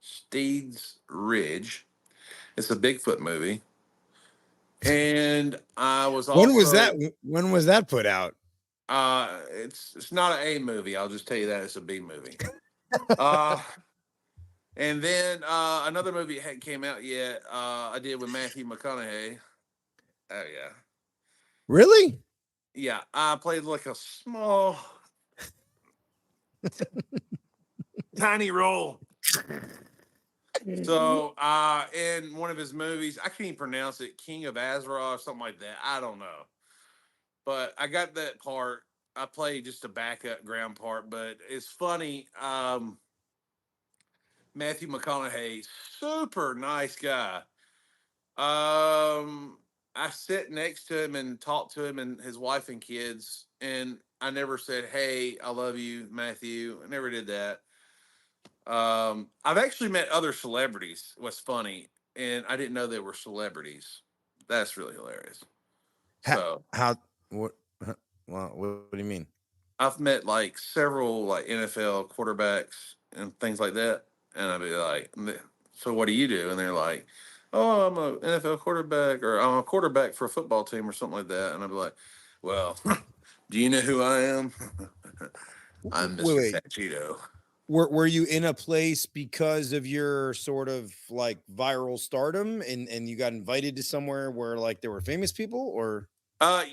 Steed's Ridge. It's a Bigfoot movie, and I was When was that? also. When was that put out? It's not an A movie. I'll just tell you that it's a B movie. Uh, And then another movie hadn't came out yet. I did with Matthew McConaughey. Oh yeah, Really? yeah. I played like a small, tiny role. So in one of his movies, I can't even pronounce it, King of Azra or something like that. I don't know, but I got that part. I played just a backup ground part, but it's funny. Matthew McConaughey, super nice guy. I sit next to him and talked to him and his wife and kids, and I never said, "Hey, I love you, Matthew." I never did that. I've actually met other celebrities. What's funny, and I didn't know they were celebrities. That's really hilarious. How? So How? What? huh, Well, what do you mean? I've met like several like NFL quarterbacks and things like that, and I'd be like, "So what do you do?" And they're like, "Oh, I'm an NFL quarterback, or I'm a quarterback for a football team, or something like that." And I'd be like, "Well, do you know who I am? I'm Wait, Mr. wait. Fat Cheeto." Were you in a place because of your sort of like viral stardom, and you got invited to somewhere where like there were famous people, or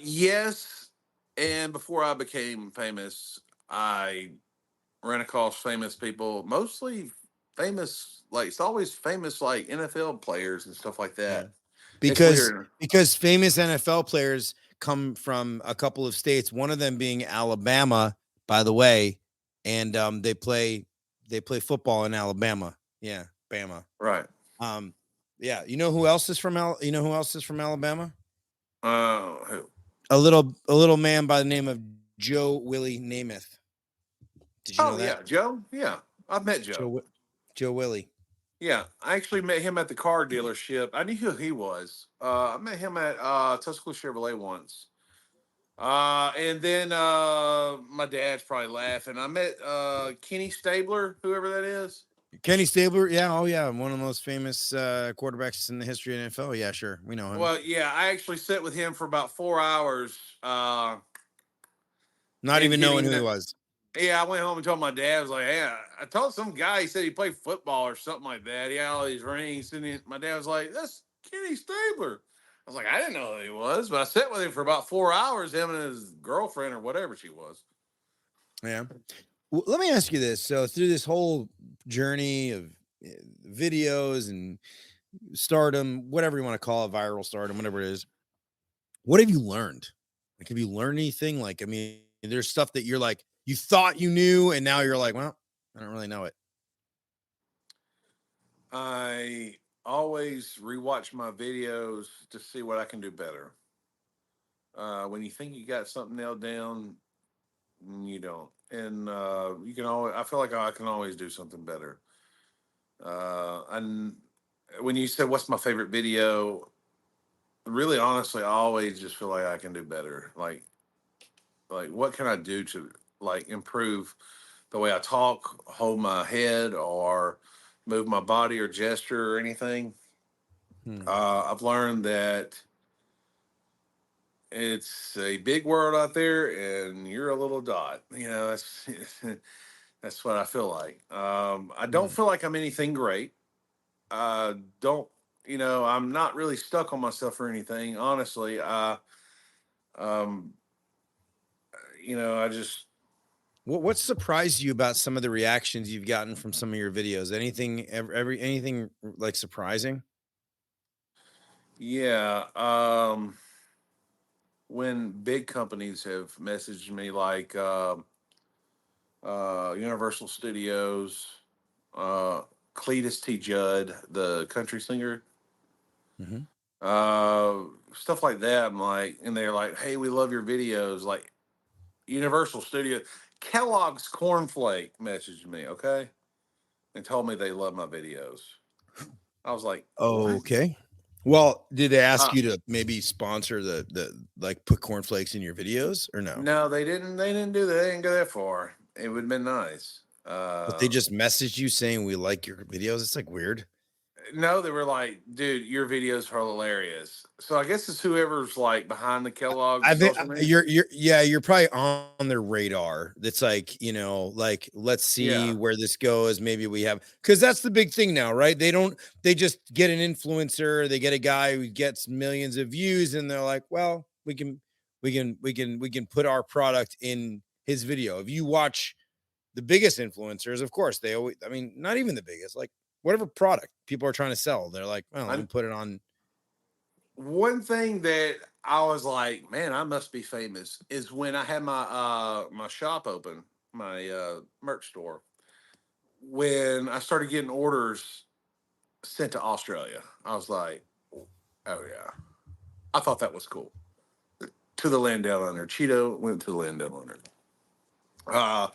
Yes. And before I became famous, I ran across famous people, mostly famous, like it's always famous, like NFL players and stuff like yeah, that. It's because weird. famous NFL players come from a couple of states, one of them being Alabama, by the way, and they play football in Alabama. Yeah, Bama. Right. Um, yeah, you know who else is from you know who else is from Alabama? Who? A little man by the name of Joe Willie Namath. Did you know Oh that? yeah, Joe. Yeah, I've met Joe. Joe Willie. Yeah, I actually met him at the car dealership. I knew who he was. I met him at Tuscaloosa Chevrolet once. And then my dad's probably laughing. I met Kenny Stabler, whoever that is. Kenny Stabler, yeah, oh yeah, one of the most famous quarterbacks in the history of NFL. Yeah, sure, we know him. Well, yeah, I actually sat with him for about 4 hours. Not and even give knowing him who he that. was. Yeah, I went home and told my dad. I was like, "Hey, I told some guy. He said he played football or something like that. He had all these rings." And my dad was like, "That's Kenny Stabler." I was like, "I didn't know who he was," but I sat with him for about 4 hours. Him and his girlfriend or whatever she was. Yeah. Well, let me ask you this. So through this whole journey of eh, videos and stardom, whatever you want to call it, viral stardom, whatever it is, what have you learned? Like, have you learned anything? Like, I mean, there's stuff that you're like, you thought you knew, and now you're like, well, I don't really know it. I always rewatch my videos to see what I can do better. When you think you got something nailed down, you don't, and you can always. I feel like I can always do something better. And when you said what's my favorite video, really honestly, I always just feel like I can do better. Like what can I do to like improve the way I talk, hold my head, or move my body or gesture or anything. Hmm. I've learned that it's a big world out there, and you're a little dot. That's that's what I feel like. I don't Hmm. feel like I'm anything great. Don't I'm not really stuck on myself or anything. Honestly, um, I just What surprised you about some of the reactions you've gotten from some of your videos? Anything, anything like surprising? yeah. When big companies have messaged me like Universal Studios, uh, Cletus T. Judd, the country singer, Hmm. uh, stuff like that. I'm like, and they're like, "Hey, we love your videos." Like Universal Studio, Kellogg's Cornflake messaged me, okay, and told me they love my videos. I was like, "What?" Okay. Well, did they ask Uh, you to maybe sponsor the like put cornflakes in your videos or no? no, they didn't. They didn't do that. They didn't go that far. It would have been nice. But they just messaged you saying we like your videos. It's like weird. No, they were like, dude, your videos are hilarious. So I guess it's whoever's like behind the Kellogg I think social media. you're yeah, you're probably on their radar. That's like, like let's see Yeah. where this goes. Maybe we have because that's the big thing now, right? They just get an influencer, they get a guy who gets millions of views, and they're like, well, we can put our product in his video. If you watch the biggest influencers, of course, they always, I mean, not even the biggest, like whatever product people are trying to sell, they're like, well, let me I, put it on. one thing that I was like, man, I must be famous is when I had my shop open, my merch store. When I started getting orders sent to Australia, I was like, oh yeah. I thought that was cool. To the land down under. Cheeto went to the land down under. Uh,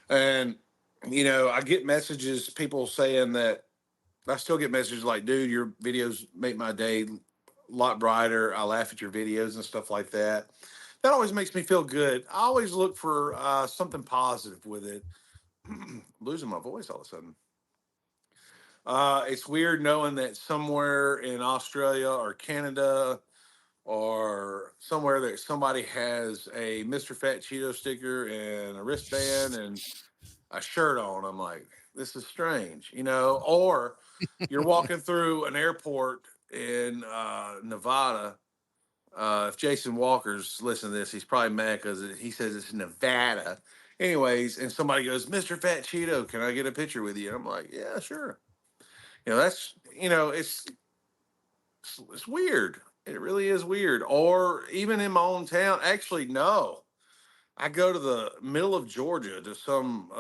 and I get messages, people saying that I still get messages like, dude, your videos make my day a lot brighter. I laugh at your videos and stuff like that. That always makes me feel good. I always look for something positive with it. Losing my voice all of a sudden. It's weird knowing that somewhere in Australia or Canada or somewhere that somebody has a Mr. Fat Cheeto sticker and a wristband and a shirt on. I'm like, this is strange, or you're walking through an airport in Nevada. If Jason Walker's listening to this, he's probably mad because he says it's Nevada. Anyways, and somebody goes, Mr. Fat Cheeto, can I get a picture with you? And I'm like, yeah, sure. That's, it's weird. It really is weird. Or even in my own town, actually, no. I go to the middle of Georgia to some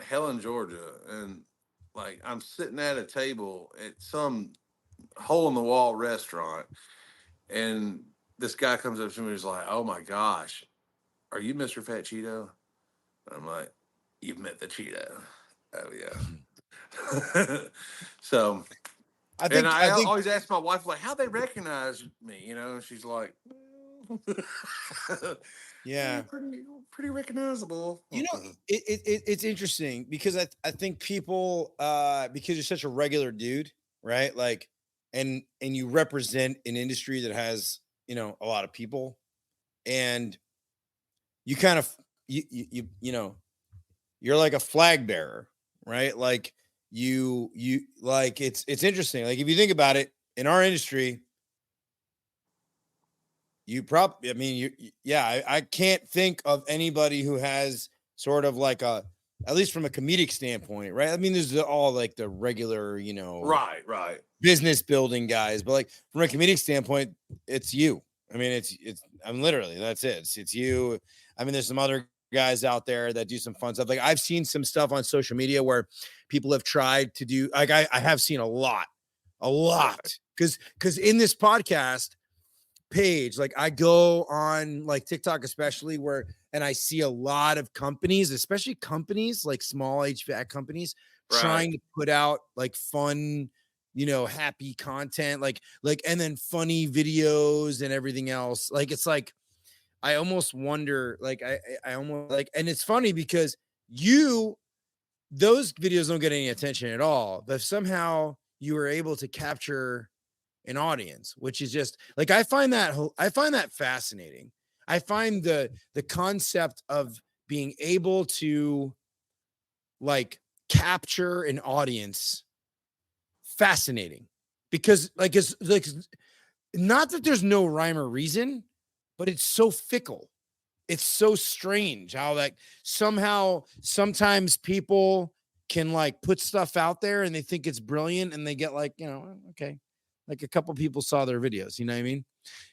Helen, Georgia, and like I'm sitting at a table at some hole in the wall restaurant, and this guy comes up to me and he's like, "Oh my gosh, are you Mr. Fat Cheeto?" I'm like, "You've met the Cheeto." Oh yeah. So, I and think I I think always ask my wife like, "How they recognize me?" And she's like, yeah. pretty recognizable." You know, it's interesting because I think people because you're such a regular dude, right? Like and you represent an industry that has, a lot of people and you kind of you know, you're like a flag bearer, right? Like you like it's interesting. Like if you think about it, in our industry, I mean, yeah, I can't think of anybody who has sort of like at least from a comedic standpoint, right? I mean, there's all like the regular, Right. business building guys, but like from a comedic standpoint, it's you. I mean, I'm literally, that's it. It's you. I mean, there's some other guys out there that do some fun stuff. Like I've seen some stuff on social media where people have tried to do, like, I have seen a lot, Right. because in this podcast page, like I go on like TikTok, especially and I see a lot of companies, especially companies like small HVAC companies, Right. trying to put out like fun, happy content, and then funny videos and everything else. Like it's like I almost wonder, like I almost like, and it's funny because those videos don't get any attention at all, but somehow you were able to capture an audience, which is just like I find that fascinating. I find the concept of being able to like capture an audience fascinating, because like it's like, not that there's no rhyme or reason, but it's so fickle. It's so strange how like somehow sometimes people can like put stuff out there and they think it's brilliant and they get like, okay, like a couple people saw their videos, you know what I mean?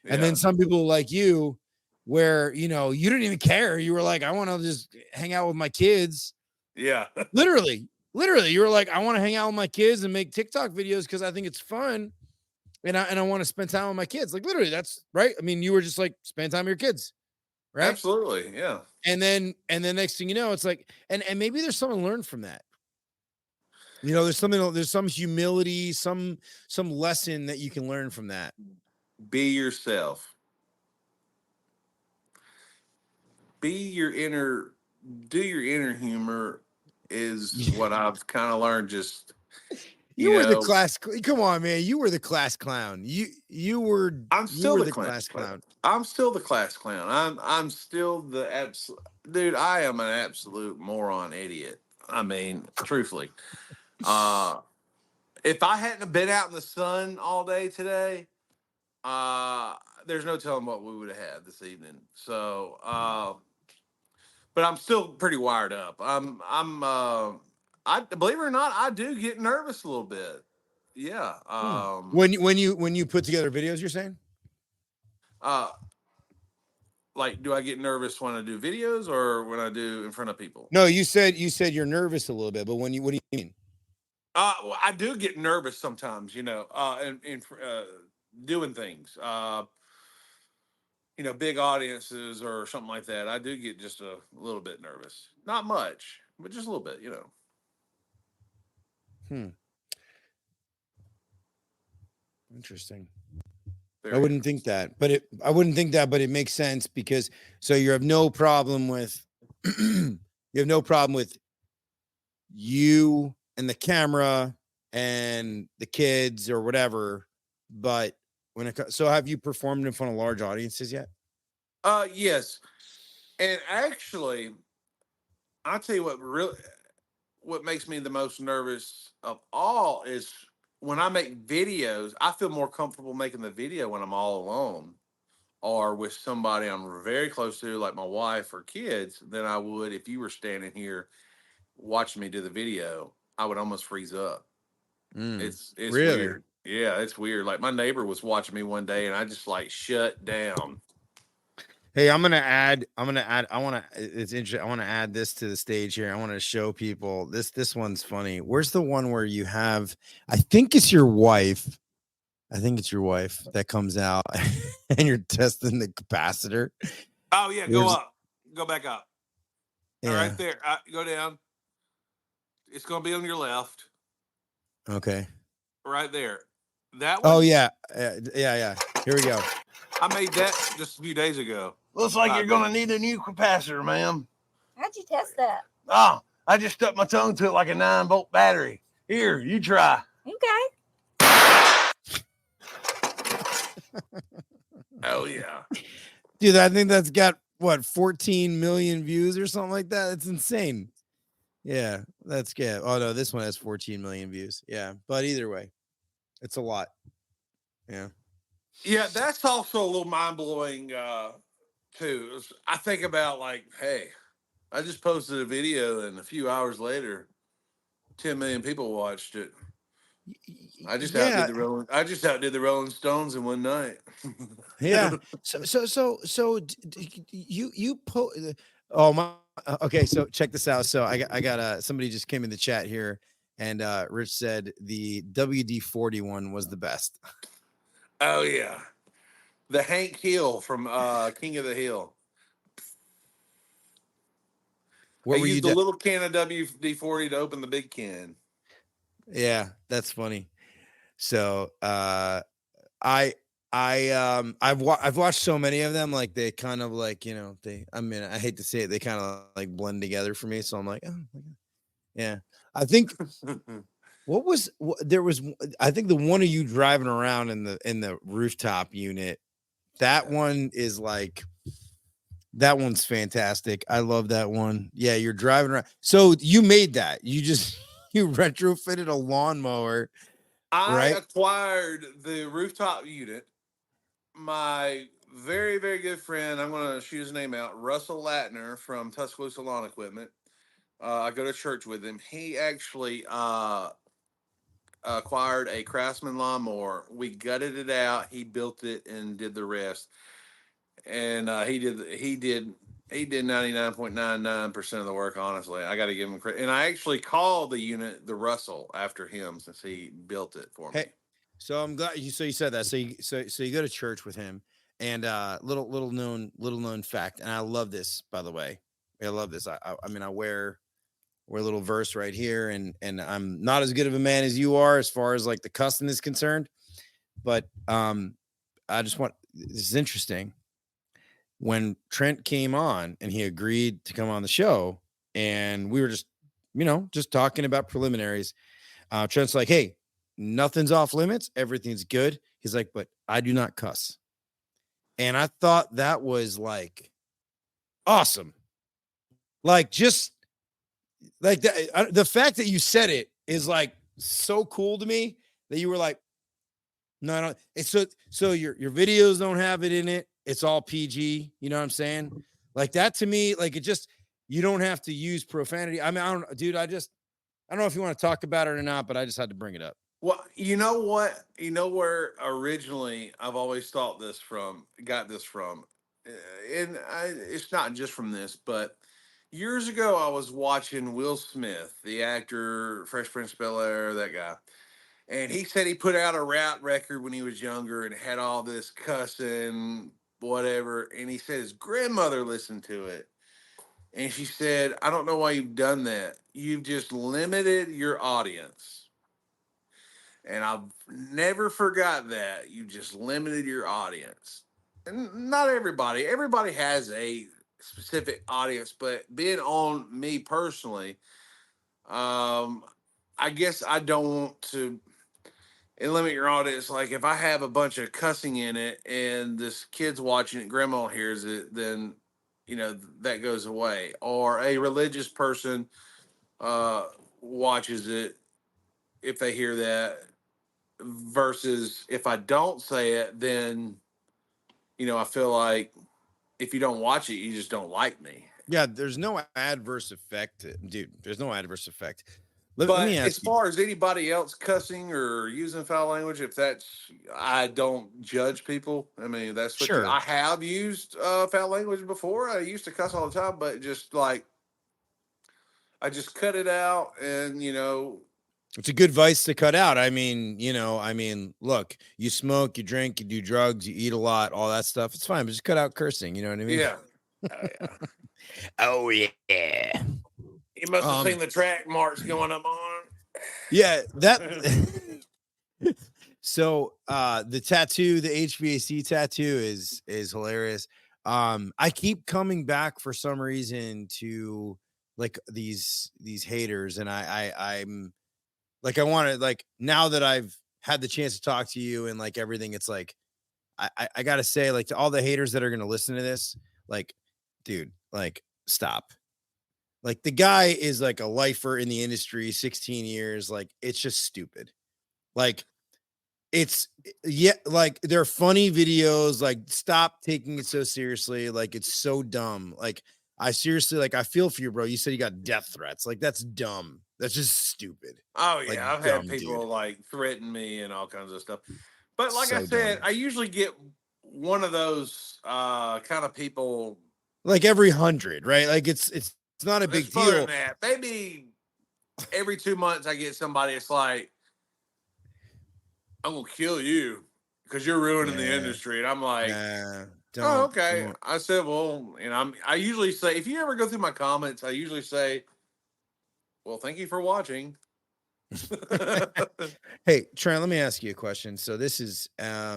And then Yeah. some people like you, where you didn't even care. You were like, I want to just hang out with my kids. Yeah. Literally, you were like, I want to hang out with my kids and make TikTok videos because I think it's fun. And I want to spend time with my kids. Like literally, that's right. I mean, you were just like spend time with your kids, right? Absolutely. Yeah. And then next thing you know, it's like, and maybe there's something to learn from that. There's some humility, some lesson that you can learn from that. Be yourself. Be your inner. Do your inner humor is what I've kind of learned. Just you You were the know, class. Come on, man. You were the class clown. You were I'm you still were the the class class clown. clown. I'm still the class clown. I'm still the absolute dude. I am an absolute moron idiot. I mean, truthfully, uh, if I hadn't have been out in the sun all day today, uh, there's no telling what we would have had this evening. So, but I'm still pretty wired up. I believe it or not, I do get nervous a little bit. Yeah. When you put together videos, you're saying? Uh, like, do I get nervous when I do videos or when I do in front of people? No, you said you're nervous a little bit, but what do you mean? Well, I do get nervous sometimes, in doing things. Big audiences or something like that. I do get just a little bit nervous. Not much, but just a little bit. Hmm. Interesting. I There you wouldn't think that, but it makes sense because so you have no problem with you have no problem with you and the camera and the kids or whatever, but so have you performed in front of large audiences yet? Yes, and actually, I'll tell you what makes me the most nervous of all is when I make videos. I feel more comfortable making the video when I'm all alone or with somebody I'm very close to, like my wife or kids, than I would if you were standing here watching me do the video. I would almost freeze up. It's Really? weird. Yeah, it's weird. Like my neighbor was watching me one day and I just like shut down. Hey, I'm gonna add, it's interesting. I want to add this to the stage here. I want to show people this one's funny. Where's the one where you have, I think it's your wife. I think it's your wife that comes out and you're testing the capacitor. Oh yeah, go There's, up. Go back up. All right yeah. there. Go down. It's gonna be on your left. Okay. Right there. That Oh one? yeah. Yeah. Here we go. I made that just a few days ago. Looks like you're going to need a new capacitor, ma'am. How'd you test that? Oh, I just stuck my tongue to it like a 9-volt battery. Here, you try. Okay. Oh yeah. Dude, I think that's got what, 14 million views or something like that. It's insane. Yeah, that's good. Oh no, this one has 14 million views. Yeah, but either way, it's a lot. Yeah. Yeah, that's also a little mind blowing too. I think about like, hey, I just posted a video and a few hours later, 10 million people watched it. I just outdid Yeah. the Rolling Stones in one night. Yeah. So you oh my. Okay, so check this out. So I got somebody just came in the chat here, and Rich said the WD-40 one was the best. Oh yeah, the Hank Hill from King of the Hill. I What were you? used a little can of WD-40 to open the big can. Yeah, that's funny. So I've watched so many of them, like they kind of like, I mean, I hate to say it, they kind of like blend together for me. So I'm like, oh my God. Yeah. I think I think the one of you driving around in the rooftop unit, that one is like, that one's fantastic. I love that one. Yeah, you're driving around. So you made that. You retrofitted a lawnmower, I right? acquired the rooftop unit. My very, very good friend, I'm going to shoot his name out, Russell Latner from Tuscaloosa Lawn Equipment. I go to church with him. He actually acquired a Craftsman lawnmower. We gutted it out. He built it and did the rest. And he did 99.99% of the work. Honestly, I got to give him credit. And I actually called the unit the Russell after him since he built it for me. Hey, so I'm glad you said that. So you go to church with him, and little known fact, and I love this, by the way. I love this. I mean, I wear a little verse right here, and I'm not as good of a man as you are as far as like the cussing is concerned, but I just want, this is interesting. When Trent came on and he agreed to come on the show, and we were just talking about preliminaries, Trent's like, hey, nothing's off limits, everything's good. He's like, but I do not cuss. And I thought that was like awesome. Like, just like the fact that you said it is like so cool to me, that you were like, no, I don't. It's so your videos don't have it in it. It's all PG. You know what I'm saying? Like, that to me, like, it just, you don't have to use profanity. I mean, I don't, dude. I don't know if you want to talk about it or not, but I just had to bring it up. Well, you know what? You know where originally I've always got this from, it's not just from this, but years ago I was watching Will Smith, the actor, Fresh Prince of Bel-Air, that guy, and he said he put out a rap record when he was younger and had all this cussing, whatever, and he said his grandmother listened to it. And she said, I don't know why you've done that. You've just limited your audience. And I've never forgot that. You just limited your audience. And not everybody has a specific audience, but being on me personally, I guess I don't want to limit your audience. Like, if I have a bunch of cussing in it and this kid's watching it, grandma hears it, then that goes away. Or a religious person watches it, if they hear that, versus if I don't say it, then I feel like if you don't watch it, you just don't like me. Yeah, there's no adverse effect, dude. There's no adverse effect. Let But me as ask you. far as anybody else cussing or using foul language, I don't judge people. I mean, that's what Sure. I have used foul language before. I used to cuss all the time, but just like, I just cut it out, and It's a good vice to cut out. I mean, look, you smoke, you drink, you do drugs, you eat a lot, all that stuff. It's fine, but just cut out cursing. You know what I mean? yeah. Oh, yeah. Oh yeah. You must have seen the track marks going up on. Yeah, that. So the tattoo, the HVAC tattoo is hilarious. I keep coming back for some reason to like these haters, and I'm like, I want to, like, now that I've had the chance to talk to you and like everything, it's like I gotta say, like, to all the haters that are gonna listen to this, like, dude, like, stop. Like, the guy is like a lifer in the industry, 16 years. Like, it's just stupid. Like, it's yeah, like they're funny videos. Like, stop taking it so seriously. Like, it's so dumb. Like, I seriously, like, I feel for you, bro. You said you got death threats. Like, that's dumb. That's just stupid. Oh Like, yeah, I've had dumb, dude. people like threaten me and all kinds of stuff. But like I So said, dumb. I usually get one of those kind of people. Like every 100, right? Like, it's not a Let's big put it in deal. that. Maybe every 2 months I get somebody. It's like, I'm gonna kill you because you're ruining the Yeah, industry. And I'm like, nah, oh, don't, okay. don't. I said, well, and I usually say, if you ever go through my comments, I usually say, well, thank you for watching. Hey, Trent, let me ask you a question. So this is I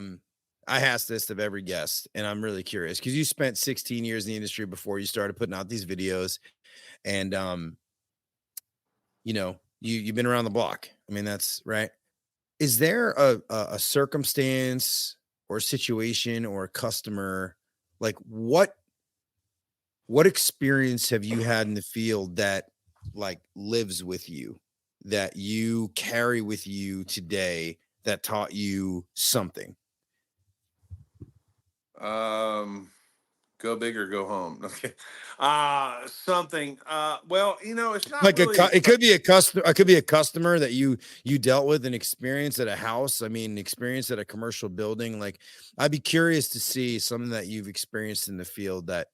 ask this of every guest, and I'm really curious because you spent 16 years in the industry before you started putting out these videos, and you've been around the block. I mean, that's right. Is there a circumstance or a situation or a customer, like what experience have you had in the field that like lives with you, that you carry with you today, that taught you something? um, Go big or go home. Okay. Something. Well, it's not Like really. it could be a customer, it could be a customer that you dealt with, an experience at a house. I mean, experience at a commercial building. Like, I'd be curious to see something that you've experienced in the field that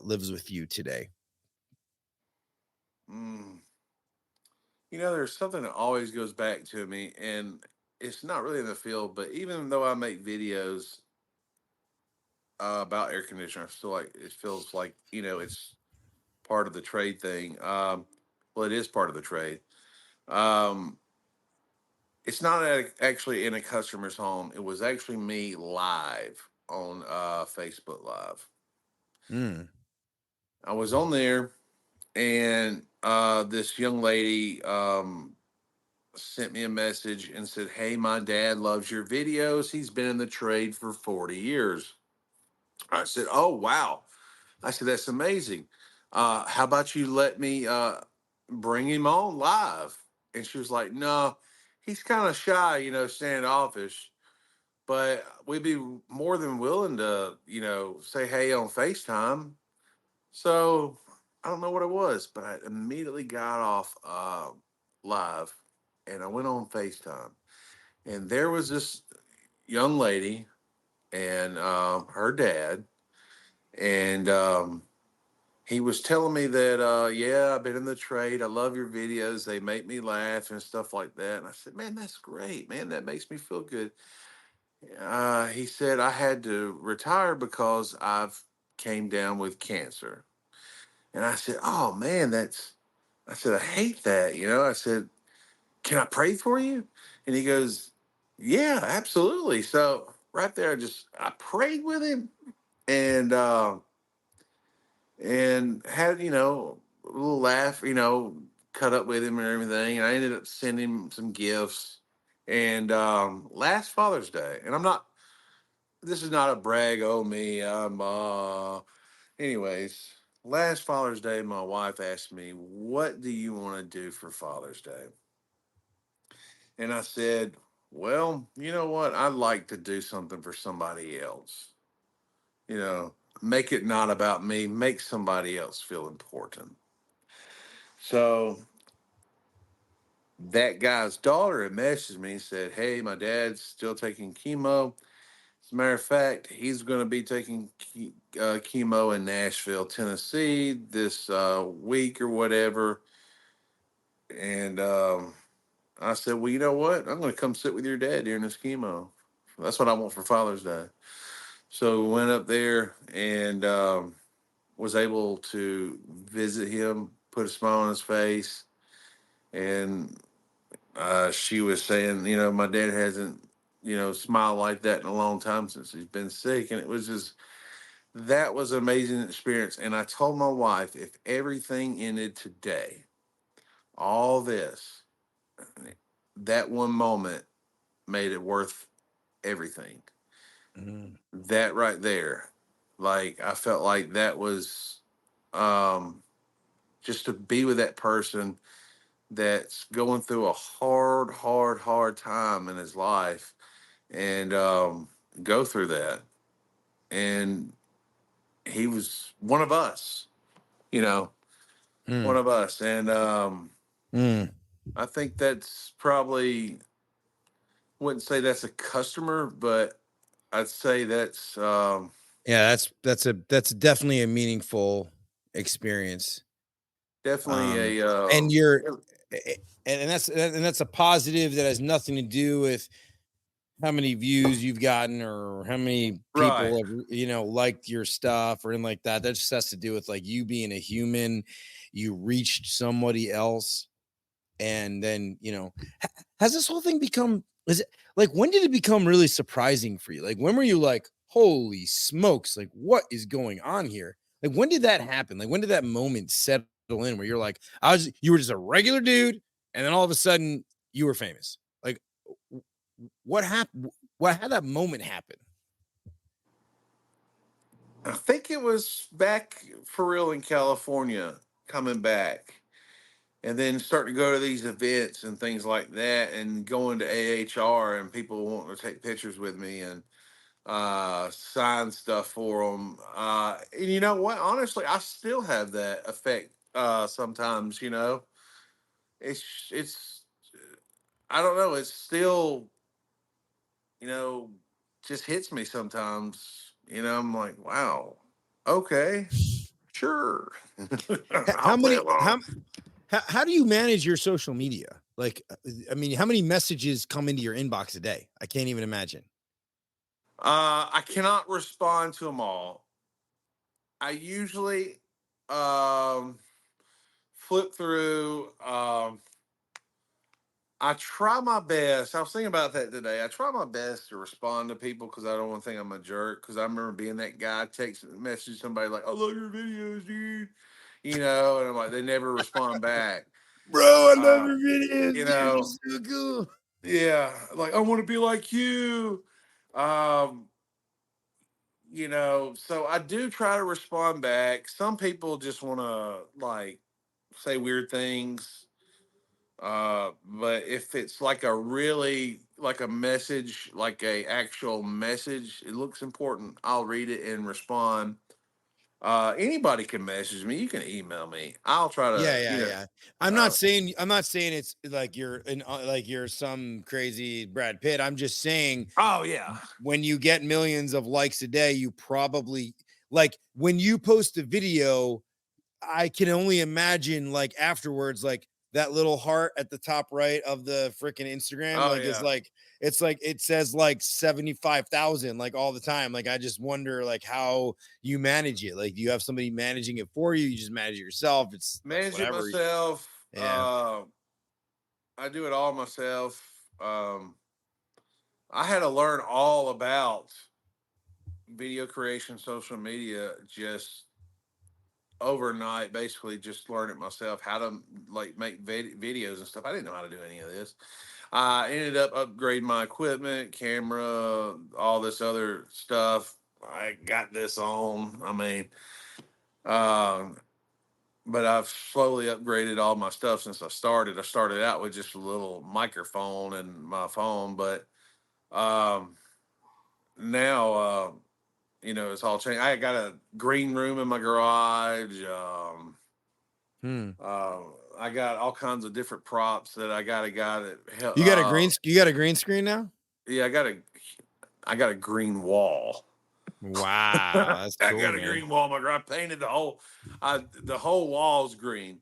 lives with you today. Mm, there's something that always goes back to me, and it's not really in the field, but even though I make videos about air conditioner, I feel like it feels like it's part of the trade thing. Well, it is part of the trade. Um, it's not actually in a customer's home. It was actually me live on Facebook Live. Mm. I was on there, and this young lady sent me a message and said, "Hey, my dad loves your videos. He's been in the trade for 40 years." I said, "Oh, wow." I said, "That's amazing. How about you let me bring him on live?" And she was like, "No, he's kind of shy, standoffish, but we'd be more than willing to, say hey on FaceTime." So I don't know what it was, but I immediately got off live and I went on FaceTime. And there was this young lady and her dad. And he was telling me that, yeah, I've been in the trade. I love your videos. They make me laugh and stuff like that. And I said, man, that's great, man. That makes me feel good. He said, I had to retire because I've came down with cancer. And I said, oh, man, I said, I hate that. I said, can I pray for you? And he goes, yeah, absolutely. So right there, I prayed with him and, had, a little laugh, cut up with him and everything. And I ended up sending him some gifts. And last Father's Day, and this is not a brag, oh, me. Anyways, last Father's Day, my wife asked me, what do you want to do for Father's Day? And I said, well, you know what? I'd like to do something for somebody else. You know, make it not about me, make somebody else feel important. So that guy's daughter had messaged me and said, hey, my dad's still taking chemo. As a matter of fact, he's going to be taking chemo in Nashville, Tennessee this week or whatever. And I said, well, you know what? I'm going to come sit with your dad during this chemo. That's what I want for Father's Day. So we went up there and was able to visit him, put a smile on his face. And she was saying, my dad hasn't, smiled like that in a long time since he's been sick. And it was just, that was an amazing experience. And I told my wife, if everything ended today, all this, that one moment made it worth everything. Mm. That right there. Like I felt like that was um, just to be with that person that's going through a hard time in his life and go through that. And he was one of us, you know, one Mm, of us. And mm. I think that's probably, wouldn't say that's a customer, but I'd say that's Yeah, that's definitely a meaningful experience. definitely a And that's a positive that has nothing to do with how many views you've gotten or how many right. people have, liked your stuff or anything like that. That just has to do with like you being a human. You reached somebody else, and then has this whole thing become? Is it like when did it become really surprising for you? Like when were you like, holy smokes, like what is going on here? Like when did that happen? Like when did that moment settle in where you're like, you were just a regular dude, and then all of a sudden you were famous? Like what happened? What How that moment happen? I think it was back for real in California, coming back and then starting to go to these events and things like that and going to AHR and people wanting to take pictures with me and sign stuff for them. And you know what? Honestly, I still have that effect sometimes, you know. It's I don't know, it's still, you know, just hits me sometimes. You know, I'm like, wow, okay, sure. I'll How play many? along. How do you manage your social media? Like, I mean, how many messages come into your inbox a day? I can't even imagine. I cannot respond to them all. I usually um, flip through. I try my best. I was thinking about that today. I try my best to respond to people because I don't want to think I'm a jerk. Because I remember being that guy, text message somebody like, "I love your videos, dude," you know, and I'm like, they never respond back. Bro, I love Uh, your videos, you dude. know, You're so cool. yeah, like I want to be like you. Um, you know, so I do try to respond back. Some people just want to like say weird things. But if it's like a really like a message, like a actual message, it looks important. I'll read it and respond. Anybody can message me. You can email me. I'll try to, Yeah, you yeah, know, yeah. uh, I'm not saying it's like you're some crazy Brad Pitt. I'm just saying oh yeah. when you get millions of likes a day, you probably like when you post a video, I can only imagine like afterwards, like that little heart at the top right of the freaking Instagram, Oh like is yeah. like it's like it says like 75,000 like all the time. Like I just wonder like how you manage it. Like do you have somebody managing it for you? You just manage it yourself. It's like Manage it whatever. myself. Yeah. I do it all myself. Um, I had to learn all about video creation, social media, just overnight. Basically, just learn it myself how to like make videos and stuff. I didn't know how to do any of this. I ended up upgrading my equipment, camera, all this other stuff. I got this on. I mean, um, but I've slowly upgraded all my stuff since I started. I started out with just a little microphone and my phone, but um, now you know it's all changed. I got a green room in my garage. Hmm. Uh, I got all kinds of different props that I got a guy that You got a green screen now? yeah, I got a green wall. Wow, that's I cool, got a man. green wall. I painted the whole wall's green.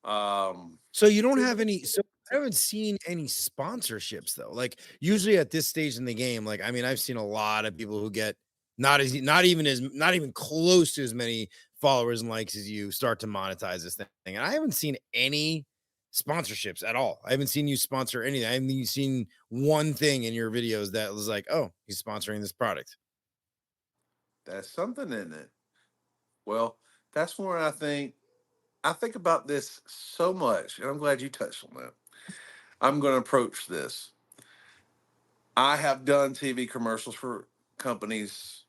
Um, So you don't have any I haven't seen any sponsorships though. Like usually at this stage in the game, like I mean, I've seen a lot of people who get not even close to as many followers and likes as you start to monetize this thing. And I haven't seen any sponsorships at all. I haven't seen you sponsor anything. I haven't even seen one thing in your videos that was like, oh, he's sponsoring this product. that's something in it. Well, that's where I think about this so much, and I'm glad you touched on that. I'm going to approach this. I have done TV commercials for companies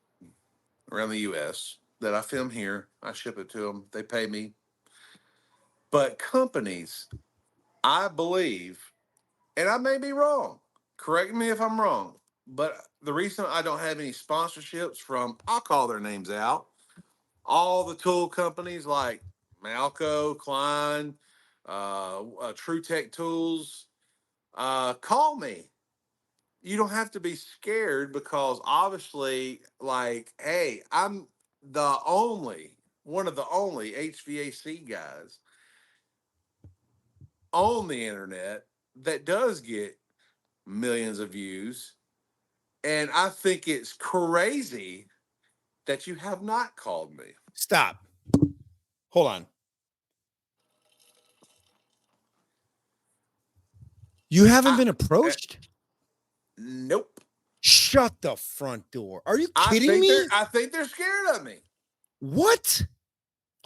around the U.S. that I film here. I ship it to them. They pay me. But companies, I believe, and I may be wrong. Correct me if I'm wrong. But the reason I don't have any sponsorships from, I'll call their names out, all the tool companies like Malco, Klein, True Tech Tools, call me. You don't have to be scared because obviously, like, hey, I'm the only one of the only HVAC guys on the internet that does get millions of views. And I think it's crazy that you have not called me. Stop. Hold on. You haven't been approached? Nope. Shut the front door. Are you I kidding think me? I think they're scared of me. What?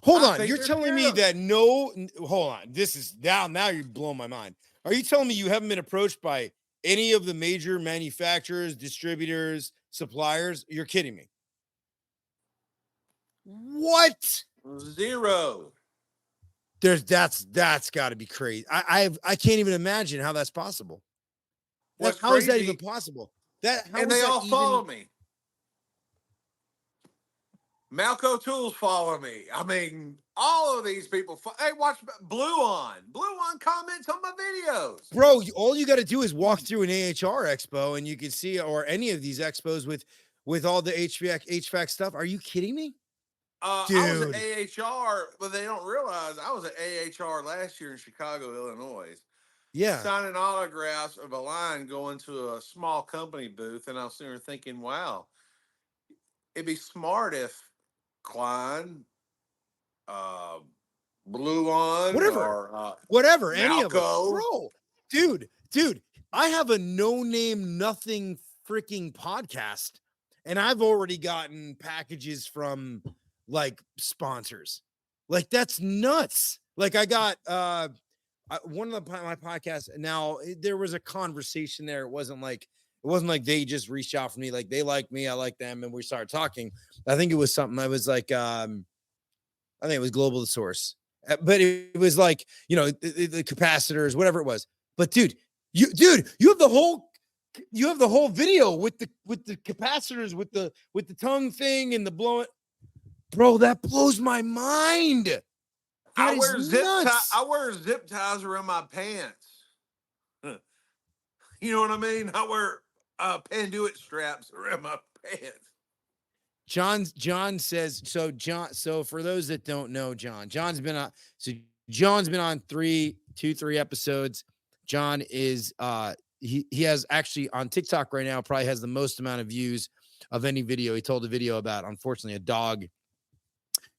Hold I on. think You're they're telling scared me of me. that no, hold on. This is now you're blowing my mind. Are you telling me you haven't been approached by any of the major manufacturers, distributors, suppliers? You're kidding me. What? Zero. That's got to be crazy. I can't even imagine how that's possible. What's How is that even crazy? possible? How And is they that all even? follow me. Malco Tools follow me. I mean, all of these people. Hey, watch Blue On. Blue On comments on my videos. Bro, all you got to do is walk through an AHR expo and you can see, or any of these expos with all the HVAC stuff. Are you kidding me? I was at Dude. AHR, but they don't realize I was at AHR last year in Chicago, Illinois, Yeah. signing autographs of a line going to a small company booth. And I was sitting there thinking, wow, it'd be smart if Klein, uh, Blue On, Whatever. or Whatever, any of them. Malco. Bro, dude, I have a no name nothing freaking podcast and I've already gotten packages from like sponsors. Like that's nuts. Like I got one of my podcasts. Now there was a conversation there. It wasn't like they just reached out for me. Like they like me, I like them, and we started talking. I think it was something. I was like, I think it was Global Source, but it was like the capacitors, whatever it was. But you have the whole video with the capacitors, with the tongue thing and the blowing. Bro, that blows my mind. That is nuts. I wear zip ties around my pants. You know what I mean? I wear Panduit straps around my pants. John says so. So for those that don't know, John's been on. So John's been on 3 episodes. John is he has actually on TikTok right now, probably has the most amount of views of any video. He told a video about, unfortunately, a dog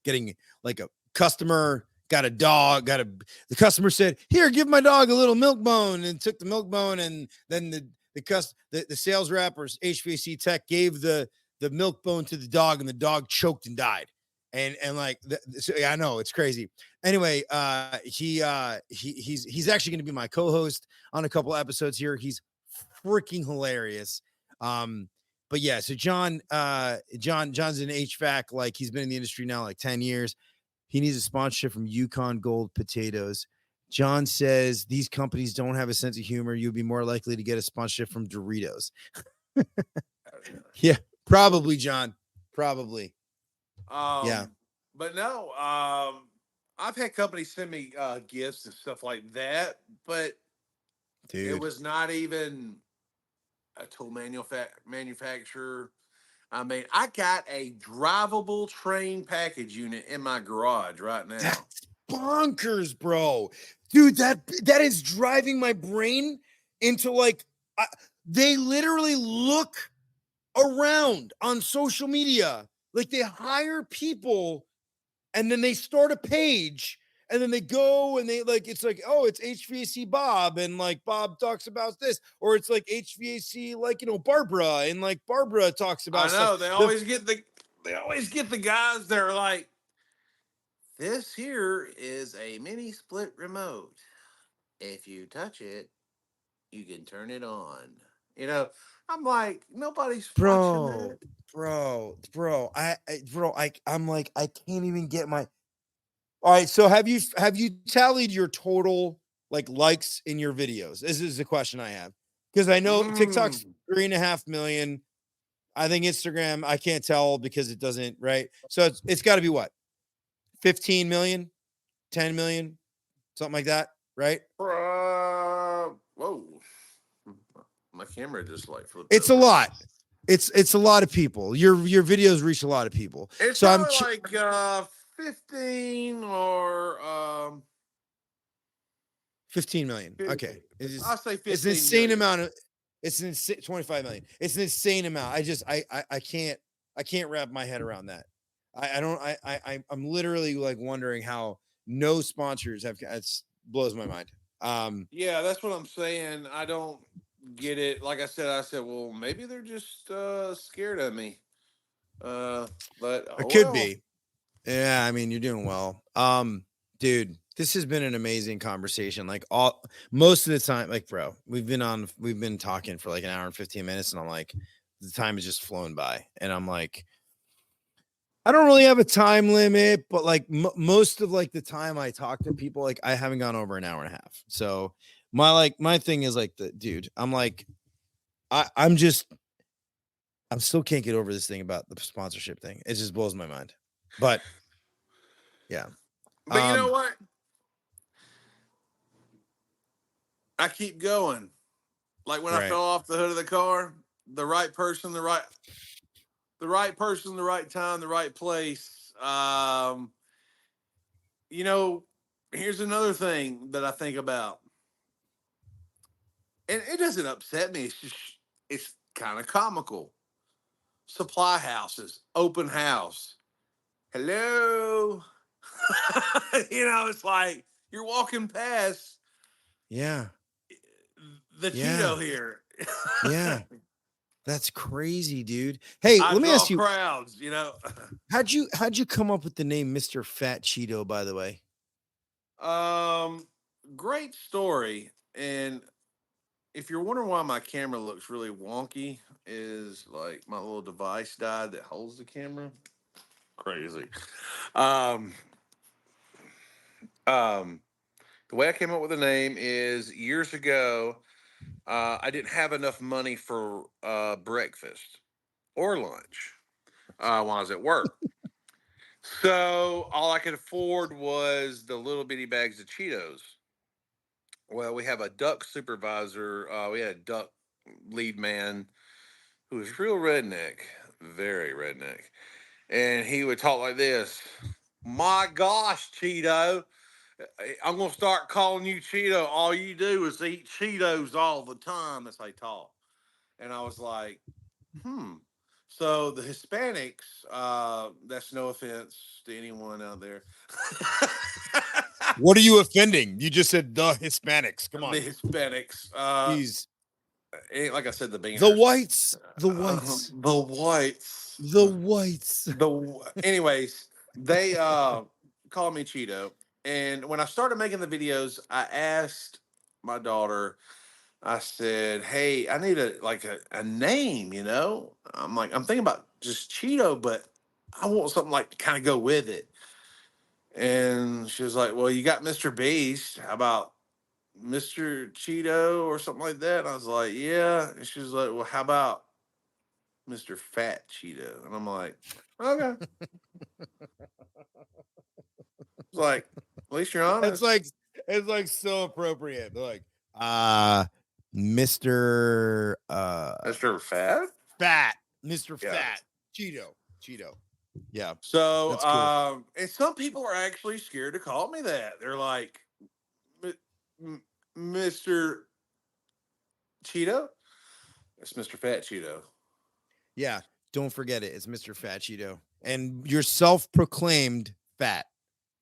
getting, like, a customer got a dog, the customer said, "Here, give my dog a little milk bone," and took the milk bone, and then the sales rep or HVAC tech gave the milk bone to the dog, and the dog choked and died. And like, so, yeah, I know it's crazy. Anyway, he's actually going to be my co-host on a couple episodes here. He's freaking hilarious. But yeah, so John's in HVAC. Like, he's been in the industry now like 10 years. He needs a sponsorship from Yukon Gold Potatoes. John says these companies don't have a sense of humor. You'd be more likely to get a sponsorship from Doritos. Yeah, probably, John. Probably. Yeah. But no, I've had companies send me gifts and stuff like that, but it Dude. was not even a tool manufacturer. I mean, I got a drivable train package unit in my garage right now. That's bonkers, bro. Dude, that is driving my brain into, like, they literally look around on social media. Like, they hire people and then they start a page and then they go and they, like, it's like, oh, it's HVAC Bob, and like Bob talks about this, or it's like HVAC, like, Barbara, and like Barbara talks I about stuff. know they always get the guys that are like, this here is a mini split remote. If you touch it, you can turn it on. You know, I'm like, nobody's watching bro, that. I'm like, I can't even get my. All right, so have you tallied your total like likes in your videos? This is the question I have because I know TikTok's 3.5 million. I think Instagram, I can't tell because it doesn't, right? So it's got to be what, 15 million, 10 million, something like that, right? Whoa. My camera just like flipped It's a over. lot. It's a lot of people. Your videos reach a lot of people. It's So I'm probably like 15 or 15 million. Okay. I'll say It's an 15 insane million. amount of it's an insane 25 million. It's an insane amount. I can't wrap my head around that. I don't I'm literally like wondering how no sponsors have it blows my mind. Yeah, that's what I'm saying. I don't get it. Like I said, well, maybe they're just scared of me. But It could well, be. Yeah, I mean, you're doing well. Dude, this has been an amazing conversation. Like most of the time, like, bro, we've been talking for like an hour and 15 minutes, and I'm like, the time has just flown by. And I'm like, I don't really have a time limit, but like most of like the time I talk to people, like I haven't gone over an hour and a half. So my thing is like the dude, I'm like, I'm still can't get over this thing about the sponsorship thing. It just blows my mind. But yeah. but you know what? I keep going. Like when I Right. fell off the hood of the car, the right person, the right person, the right time, the right place. You know, here's another thing that I think about, and it doesn't upset me. It's just it's kind of comical. Supply houses, open house. Hello. You know, it's like you're walking past Yeah. the Yeah. Cheeto here. Yeah. That's crazy, dude. Hey, I let me draw ask you, crowds, you know. how'd you come up with the name Mr. Fat Cheeto, by the way? um, Great story. And if you're wondering why my camera looks really wonky, is like my little device died that holds the camera. Crazy. Um, um, the way I came up with the name is years ago. I didn't have enough money for breakfast or lunch while I was at work. So all I could afford was the little bitty bags of Cheetos. Well, we have a duck supervisor. We had a duck lead man who was real redneck, very redneck. And he would talk like this. My gosh, Cheeto, I'm going to start calling you Cheeto. All you do is eat Cheetos all the time. That's how he talk. And I was like, hmm. So the Hispanics, that's no offense to anyone out there. What are you offending? You just said the Hispanics. Come The on. Hispanics, He's like I said, the the beaners, whites. The whites. the whites, The whites. anyways, they call me Cheeto. And when I started making the videos, I asked my daughter, I said, hey, I need a name, you know? I'm like, I'm thinking about just Cheeto, but I want something like to kind of go with it. And she was like, well, you got Mr. Beast. How about Mr. Cheeto or something like that? And I was like, yeah. And she was like, well, how about Mr. Fat Cheeto? And I'm like, okay. It's like, at least you're It's honest. like it's like so appropriate. They're like, Mr. Mr. Fat? Fat. Mr. Yeah. Fat. Cheeto. Cheeto. Yeah, So, that's cool. and some people are actually scared to call me that. They're like, Mr. Cheeto? It's Mr. Fat Cheeto. Yeah, don't forget it. It's Mr. Fat Cheeto. And you're self-proclaimed fat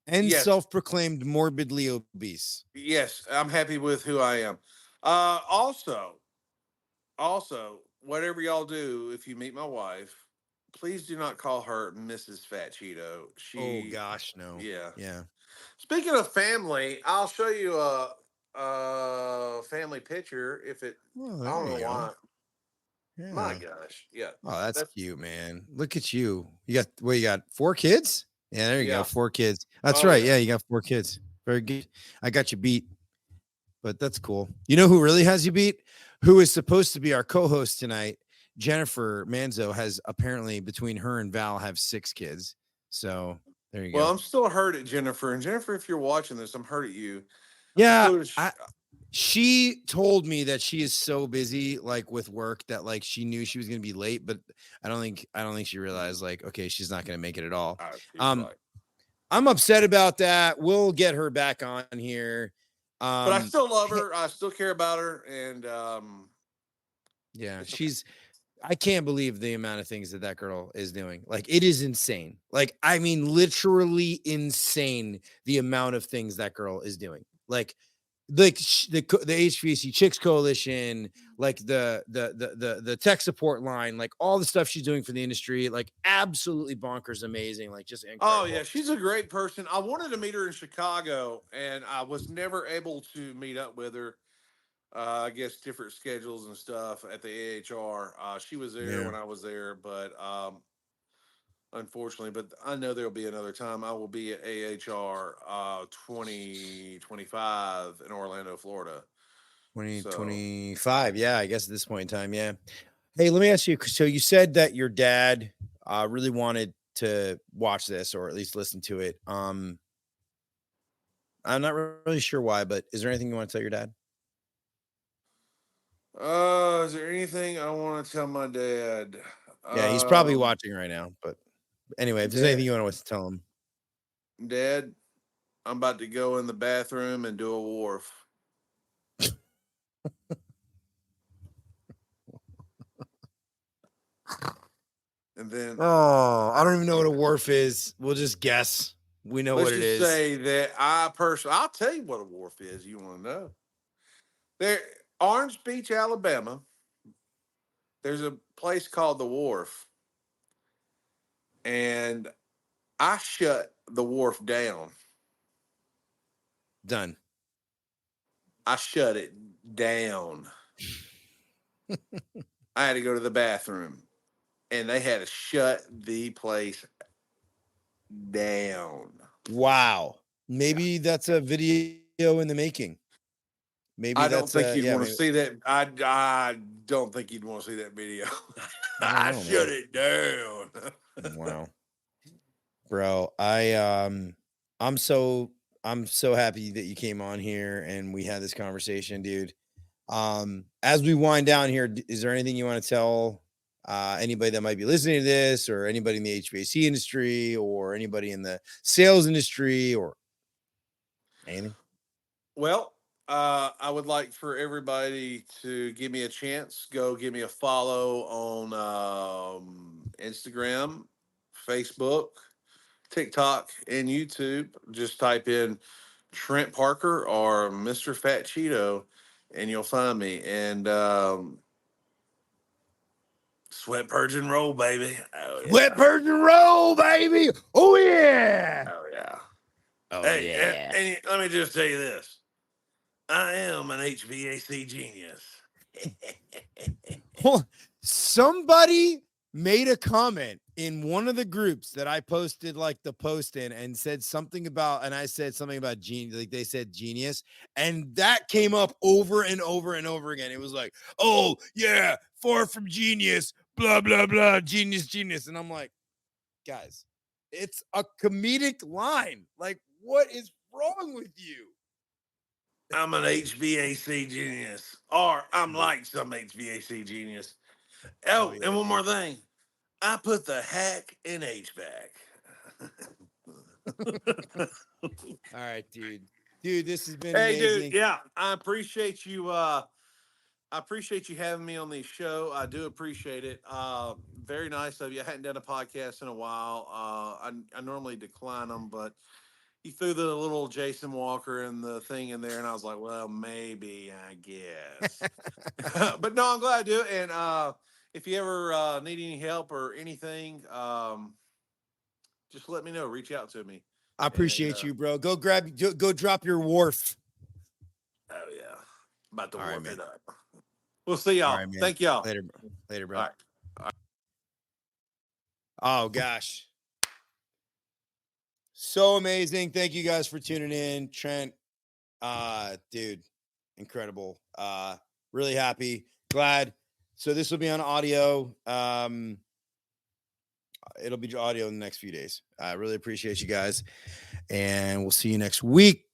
and Yes. self-proclaimed morbidly obese. Yes. I'm happy with who I am. Also, whatever y'all do, if you meet my wife, please do not call her Mrs. Fat Cheeto. Oh gosh, no. Yeah. Yeah. Speaking of family, I'll show you a family picture. If it, Well, I don't there know you go. why. Yeah. My gosh. Yeah. Oh, that's cute, man. Look at you. You got 4 kids? Yeah, there you go. 4 kids. That's right. Yeah, you got 4 kids. Very good. I got you beat. But that's cool. You know who really has you beat? Who is supposed to be our co-host tonight? Jennifer Manzo has apparently, between her and Val, have 6 kids. So there you go. Well, I'm still hurt at Jennifer. And Jennifer, if you're watching this, I'm hurt at you. Yeah. She told me that she is so busy, like with work, that like she knew she was going to be late, but I don't think she realized, like, okay, she's not going to make it at all. I'm upset about that. We'll get her back on here. But I still love her. I still care about her. And yeah, I can't believe the amount of things that girl is doing. Like, it is insane. Like, I mean, literally insane, the amount of things that girl is doing. Like the HVAC Chicks Coalition, like the tech support line, like all the stuff she's doing for the industry, like absolutely bonkers, amazing, like just incredible. Oh yeah, she's a great person. I wanted to meet her in Chicago, and I was never able to meet up with her. I guess different schedules and stuff at the AHR. She was there when I was there, but unfortunately, but I know there'll be another time. I will be at AHR 2025 in Orlando, Florida. 2025. Yeah, I guess at this point in time. Yeah. Hey, let me ask you. So you said that your dad really wanted to watch this, or at least listen to it. I'm not really sure why, but is there anything you want to tell your dad? Is there anything I want to tell my dad? Yeah, he's probably watching right now, but anyway, if there's anything you want to tell him. Dad, I'm about to go in the bathroom and do a wharf. And then, I don't even know what a wharf is. We'll just guess. We know what it is. Let's just say that I'll tell you what a wharf is. You want to know? There, Orange Beach, Alabama. There's a place called the Wharf, and I shut the wharf down. Done. I shut it down. I had to go to the bathroom, and they had to shut the place down. Wow. Maybe that's a video in the making. Maybe I don't think you'd want to see that. I don't think you'd want to see that video. I shut it down. Wow. Bro, I'm so happy that you came on here and we had this conversation, dude. As we wind down here, is there anything you want to tell anybody that might be listening to this, or anybody in the HVAC industry, or anybody in the sales industry, or anything? Well, I would like for everybody to give me a chance. Go give me a follow on Instagram, Facebook, TikTok, and YouTube. Just type in Trent Parker or Mr. Fat Cheeto, and you'll find me. And Sweat Purge and Roll, baby. Oh, yeah. Sweat Purge and Roll, baby. Oh yeah. Oh yeah. Oh hey, yeah. And let me just tell you this. I am an HVAC genius. Well, somebody made a comment in one of the groups that I posted like the post in, and said something about, and I said something about genius, like they said genius, and that came up over and over and over again. It was like, oh yeah, far from genius, blah blah blah, genius. And I'm like, guys, it's a comedic line. Like, what is wrong with you? I'm an HVAC genius, or I'm like some HVAC genius. Oh, and one more thing. I put the hack in HVAC. All right, dude. Dude, this has been amazing. Dude, yeah, I appreciate you. I appreciate you having me on the show. I do appreciate it. Very nice of you. I hadn't done a podcast in a while. I normally decline them, but he threw the little Jason Walker and the thing in there, and I was like, well, maybe, I guess. But no, I'm glad I do. And if you ever need any help or anything, just let me know. Reach out to me. I appreciate you, bro. Go drop your wharf. Oh, yeah. About to warp it up. We'll see y'all. Thank y'all. Later, bro. Later, bro. All right. Oh gosh. So amazing. Thank you guys for tuning in. Trent, dude, incredible. Really happy. Glad. So this will be on audio. It'll be audio in the next few days. I really appreciate you guys. And we'll see you next week.